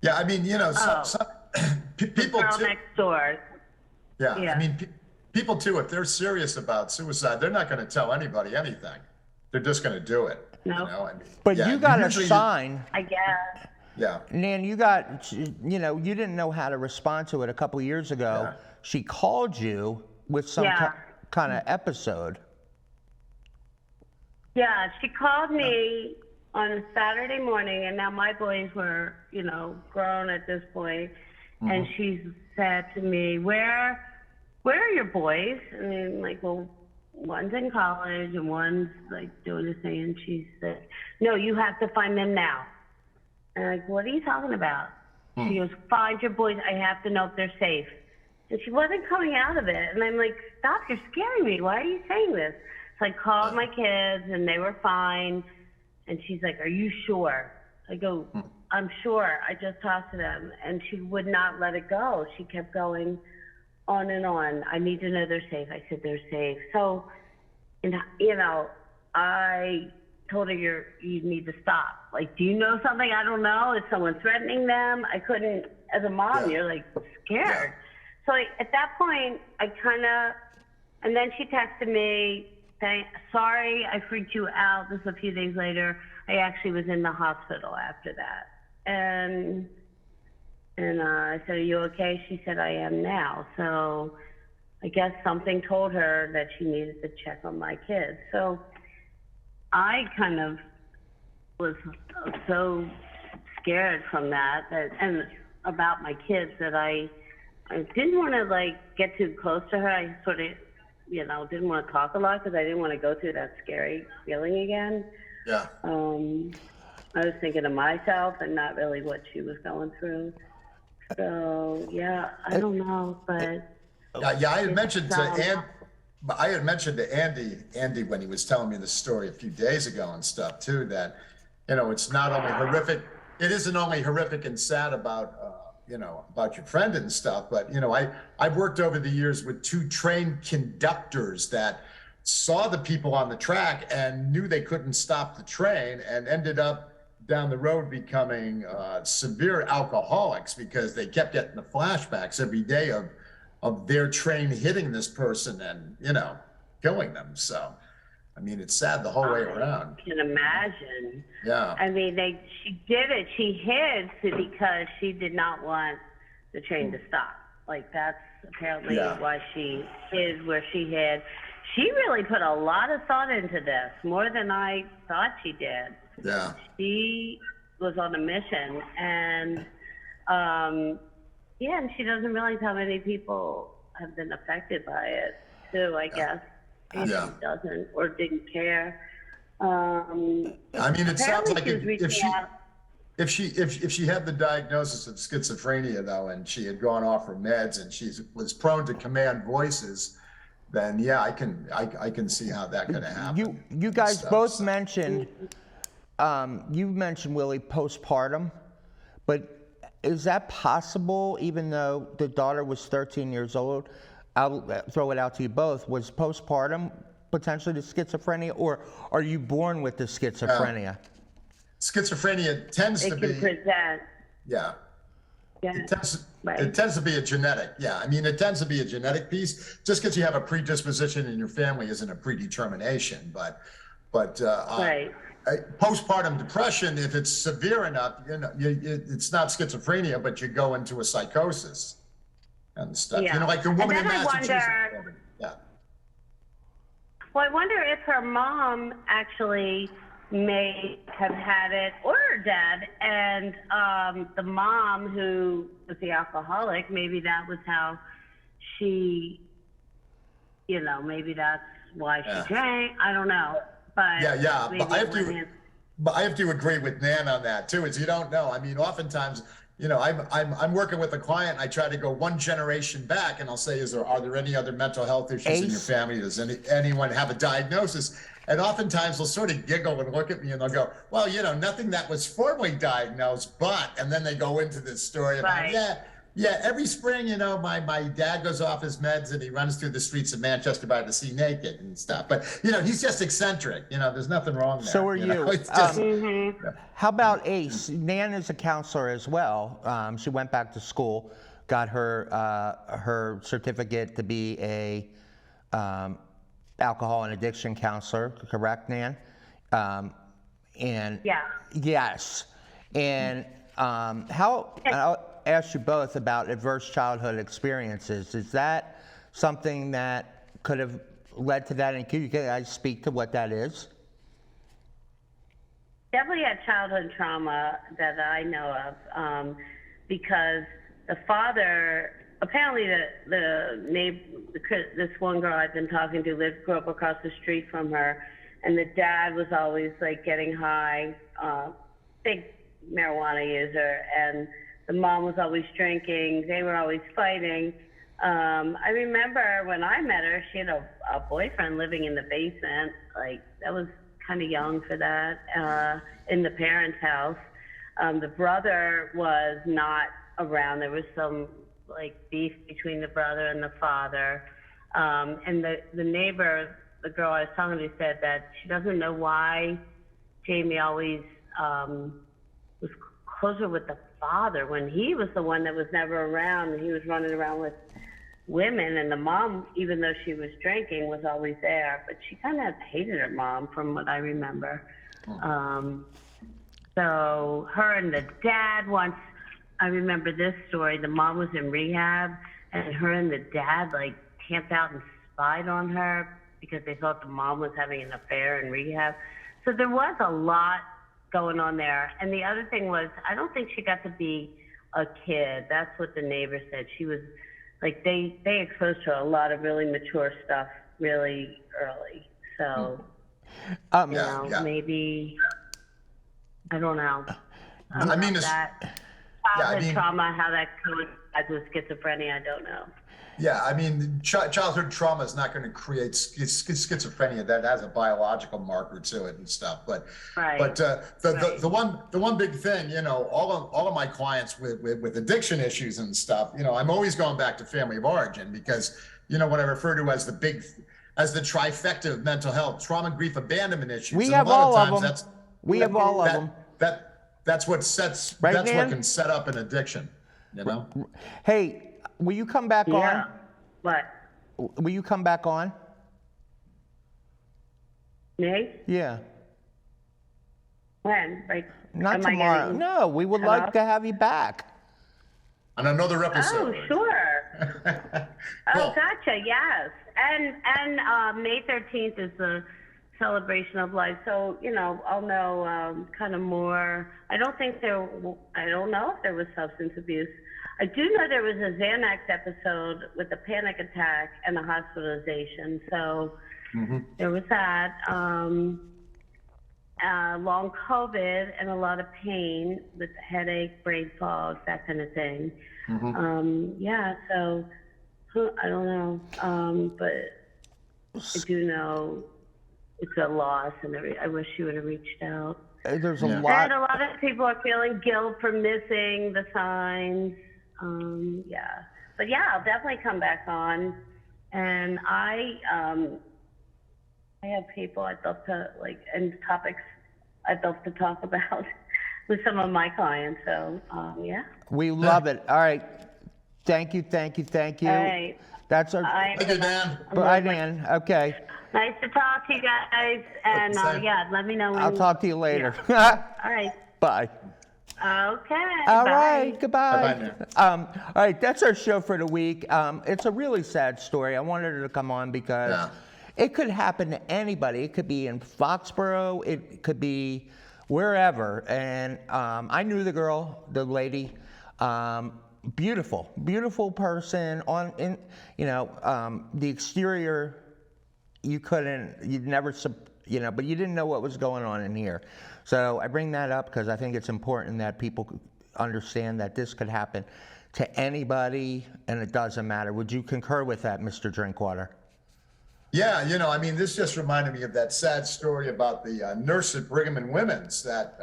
Speaker 2: Yeah, I mean, you know, some people
Speaker 3: Girl
Speaker 2: too.
Speaker 3: next door.
Speaker 2: Yeah,
Speaker 3: Yeah.
Speaker 2: I mean, people too, if they're serious about suicide, they're not going to tell anybody anything. They're just going to do it.
Speaker 3: No.
Speaker 2: You know, I mean,
Speaker 1: But
Speaker 2: yeah,
Speaker 1: you got a
Speaker 2: usually
Speaker 1: sign.
Speaker 3: I guess.
Speaker 2: Yeah,
Speaker 1: Nan, you got, you know, you didn't know how to respond to it a couple years ago.
Speaker 2: Yeah.
Speaker 1: She called you with some
Speaker 3: Yeah.
Speaker 1: kind of episode.
Speaker 3: Yeah, she called me on a Saturday morning, and now my boys were, you know, grown at this point, and she said to me, where are your boys? I mean, like, well, one's in college and one's like doing this thing, and she said, no, you have to find them now. And I'm like, what are you talking about? She goes, find your boys. I have to know if they're safe. And she wasn't coming out of it. And I'm like, stop, you're scaring me. Why are you saying this? So I called my kids, and they were fine. And she's like, are you sure? I go, I'm sure. I just talked to them. And she would not let it go. She kept going on and on. I need to know they're safe. I said, they're safe. So, and, you know, I told her, you need to stop. Like, do you know something I don't know? Is someone threatening them? I couldn't, as a mom, you're like scared. So at that point, I kind of, and then she texted me saying, sorry, I freaked you out. This is a few days later. I actually was in the hospital after that. And I said, are you okay? She said, I am now. So I guess something told her that she needed to check on my kids. So I kind of was so scared from that and about my kids that I didn't want to like get too close to her. I sort of, you know, didn't want to talk a lot because I didn't want to go through that scary feeling again.
Speaker 2: yeah.
Speaker 3: I was thinking of myself and not really what she was going through. So yeah, I don't know, but
Speaker 2: Yeah, I had mentioned to
Speaker 3: um,
Speaker 2: Andy when he was telling me the story a few days ago and stuff too, that, you know, it's not only horrific, it isn't only horrific and sad about, you know, about your friend and stuff, but, you know, I've worked over the years with 2 trained conductors that saw the people on the track and knew they couldn't stop the train and ended up down the road becoming severe alcoholics because they kept getting the flashbacks every day of their train hitting this person and, you know, killing them. So, I mean, it's sad the whole way around.
Speaker 3: I can imagine.
Speaker 2: Yeah.
Speaker 3: I mean, she did it. She hid because she did not want the train to stop. Like, that's apparently why she hid where she hid. She really put a lot of thought into this, more than I thought she did.
Speaker 2: Yeah.
Speaker 3: She was on a mission, and yeah, and she doesn't realize how many people have been affected by it too, I guess. Maybe
Speaker 2: Yeah.
Speaker 3: she doesn't or didn't care.
Speaker 2: I mean, it sounds like
Speaker 3: Apparently she was reaching out.
Speaker 2: if she had the diagnosis of schizophrenia though, and she had gone off her meds and she was prone to command voices, then yeah, I can see how that could happen.
Speaker 1: You guys
Speaker 2: Stuff,
Speaker 1: both
Speaker 2: so.
Speaker 1: mentioned, you mentioned, Willie, postpartum, but is that possible even though the daughter was 13 years old? I'll throw it out to you both. Was postpartum potentially the schizophrenia, or are you born with the schizophrenia?
Speaker 2: Schizophrenia tends
Speaker 3: It
Speaker 2: to
Speaker 3: can
Speaker 2: be,
Speaker 3: present.
Speaker 2: yeah.
Speaker 3: Yeah. Right.
Speaker 2: It tends to be a genetic, yeah. I mean, it tends to be a genetic piece. Just because you have a predisposition in your family isn't a predetermination. But
Speaker 3: Right.
Speaker 2: postpartum depression, if it's severe enough, it's not schizophrenia, but you go into a psychosis and stuff.
Speaker 3: Yeah.
Speaker 2: Like the woman in
Speaker 3: And then I
Speaker 2: Massachusetts.
Speaker 3: wonder-
Speaker 2: Yeah.
Speaker 3: Well, I wonder if her mom actually may have had it, or her dad, and the mom who was the alcoholic, maybe that was how she, maybe that's why she drank. I don't know. But
Speaker 2: Yeah.
Speaker 3: maybe
Speaker 2: But I have to agree with Nan on that too. Is you don't know. I mean, oftentimes, I'm working with a client. I try to go one generation back, and I'll say, are there any other mental health issues in your family? Does anyone have a diagnosis? And oftentimes they'll sort of giggle and look at me, and they'll go, "Well, nothing that was formally diagnosed, but," and then they go into this story about,
Speaker 3: Right.
Speaker 2: yeah, every spring, my dad goes off his meds and he runs through the streets of Manchester by the sea naked and stuff. But, he's just eccentric. There's nothing wrong there.
Speaker 1: So are you.
Speaker 2: It's just,
Speaker 1: How about Ace? Nan is a counselor as well. She went back to school, got her certificate to be a alcohol and addiction counselor. Correct, Nan? And
Speaker 3: Yeah.
Speaker 1: yes. And I'll ask you both about adverse childhood experiences. Is that something that could have led to that? And can you guys speak to what that is?
Speaker 3: Definitely had childhood trauma that I know of, because the father, apparently the neighbor, this one girl I've been talking to grew up across the street from her, and the dad was always like getting high, big marijuana user, and the mom was always drinking. They were always fighting. I remember when I met her, she had a boyfriend living in the basement. Like, that was kind of young for that, in the parents' house. The brother was not around. There was some beef between the brother and the father. And the neighbor, the girl I was talking to, said that she doesn't know why Jamie always was closer with the father when he was the one that was never around, and he was running around with women, and the mom, even though she was drinking, was always there. But she kind of hated her mom, from what I remember. So her and the dad once, I remember this story, the mom was in rehab, and her and the dad camped out and spied on her because they thought the mom was having an affair in rehab. So there was a lot going on there. And the other thing was, I don't think she got to be a kid. That's what the neighbor said. She was they exposed her a lot of really mature stuff really early. So, maybe, I don't know.
Speaker 2: I mean,
Speaker 3: that childhood trauma, how that coincides with schizophrenia, I don't know.
Speaker 2: Yeah, I mean, childhood trauma is not going to create schizophrenia. That has a biological marker to it and stuff. But the one big thing, all of my clients with addiction issues and stuff, I'm always going back to family of origin, because what I refer to as the trifecta of mental health: trauma, grief, abandonment issues.
Speaker 1: We have all of them. We have all of them.
Speaker 2: That's what sets.
Speaker 1: Right,
Speaker 2: that's
Speaker 1: man?
Speaker 2: what can set up an addiction.
Speaker 1: Hey. Will you come back on?
Speaker 3: What?
Speaker 1: Will you come back on?
Speaker 3: Me?
Speaker 1: Yeah.
Speaker 3: When?
Speaker 1: Not tomorrow. No, we would like to have you back.
Speaker 2: On another episode.
Speaker 3: Oh, sure.
Speaker 2: Cool.
Speaker 3: Oh, gotcha. Yes. And May 13th is the celebration of life. So, I'll know kind of more. I don't know if there was substance abuse. I do know there was a Xanax episode with a panic attack and a hospitalization. So there was that. Long COVID and a lot of pain with headache, brain fog, that kind of thing. So I don't know. But I do know it's a loss, and I wish you would have reached out.
Speaker 1: There's a
Speaker 2: Yeah.
Speaker 3: And
Speaker 1: lot.
Speaker 3: a lot of people are feeling guilt for missing the signs. Yeah, but yeah, I'll definitely come back on. And I have people I'd love to and topics I'd love to talk about with some of my clients. So yeah.
Speaker 1: We love it. All right. Thank you.
Speaker 3: All right.
Speaker 1: That's our.
Speaker 2: Thank you, Dan.
Speaker 1: Bye, Dan. Okay.
Speaker 3: Nice to talk to you guys. And
Speaker 2: Same.
Speaker 3: yeah, let me know when.
Speaker 1: I'll talk to you later.
Speaker 3: All right.
Speaker 1: Bye.
Speaker 3: Okay.
Speaker 1: All
Speaker 3: bye.
Speaker 1: right, goodbye.
Speaker 2: Bye-bye
Speaker 1: All right, that's our show for the week. It's a really sad story. I wanted her to come on because
Speaker 2: Yeah.
Speaker 1: it could happen to anybody. It could be in Foxborough. It could be wherever. And I knew the girl, the lady. Beautiful person. The exterior, you'd never, but you didn't know what was going on in here. So I bring that up because I think it's important that people understand that this could happen to anybody, and it doesn't matter. Would you concur with that, Mr. Drinkwater?
Speaker 2: Yeah, I mean, this just reminded me of that sad story about the nurse at Brigham and Women's that,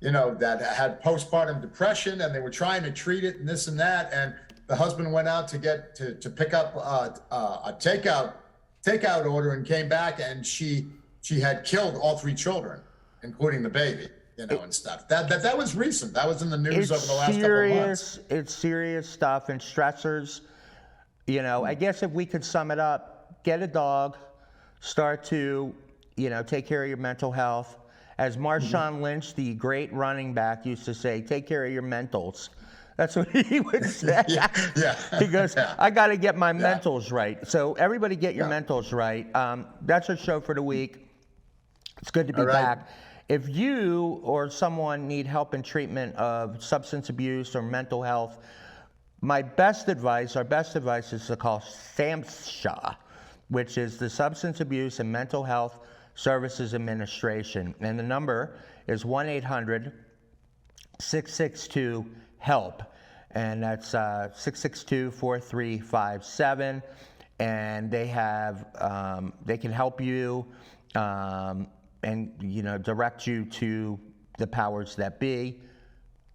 Speaker 2: that had postpartum depression, and they were trying to treat it and this and that. And the husband went out to pick up a takeout order and came back, and she had killed all 3 children, including the baby, and stuff. That was recent. That was in the news over the last couple of months.
Speaker 1: It's serious stuff and stressors. I guess if we could sum it up, get a dog, start to, take care of your mental health. As Marshawn Lynch, the great running back, used to say, take care of your mentals. That's what he would say.
Speaker 2: Yeah.
Speaker 1: He goes,
Speaker 2: Yeah.
Speaker 1: I got to get my mentals right. So everybody get your mentals right. That's our show for the week. It's good to be
Speaker 2: All right.
Speaker 1: back. If you or someone need help in treatment of substance abuse or mental health, our best advice is to call SAMHSA, which is the Substance Abuse and Mental Health Services Administration. And the number is 1-800-662-HELP. And that's 662-4357. And they can help you and direct you to the powers that be.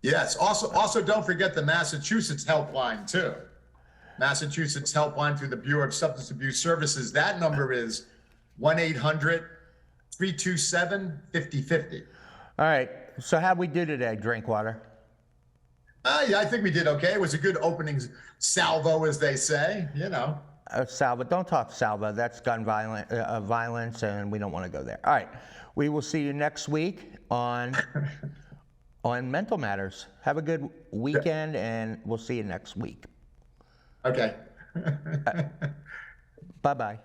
Speaker 2: Yes. Also, don't forget the Massachusetts helpline too. Massachusetts helpline through the Bureau of Substance Abuse Services. That number is 1-800-327-5050.
Speaker 1: All right. So how'd we do today, Drinkwater?
Speaker 2: Yeah, I think we did okay. It was a good opening salvo, as they say.
Speaker 1: Salva, don't talk salva. That's gun violence, and we don't want to go there. All right. We will see you next week on Mental Matters. Have a good weekend, and we'll see you next week.
Speaker 2: Okay.
Speaker 1: Bye-bye.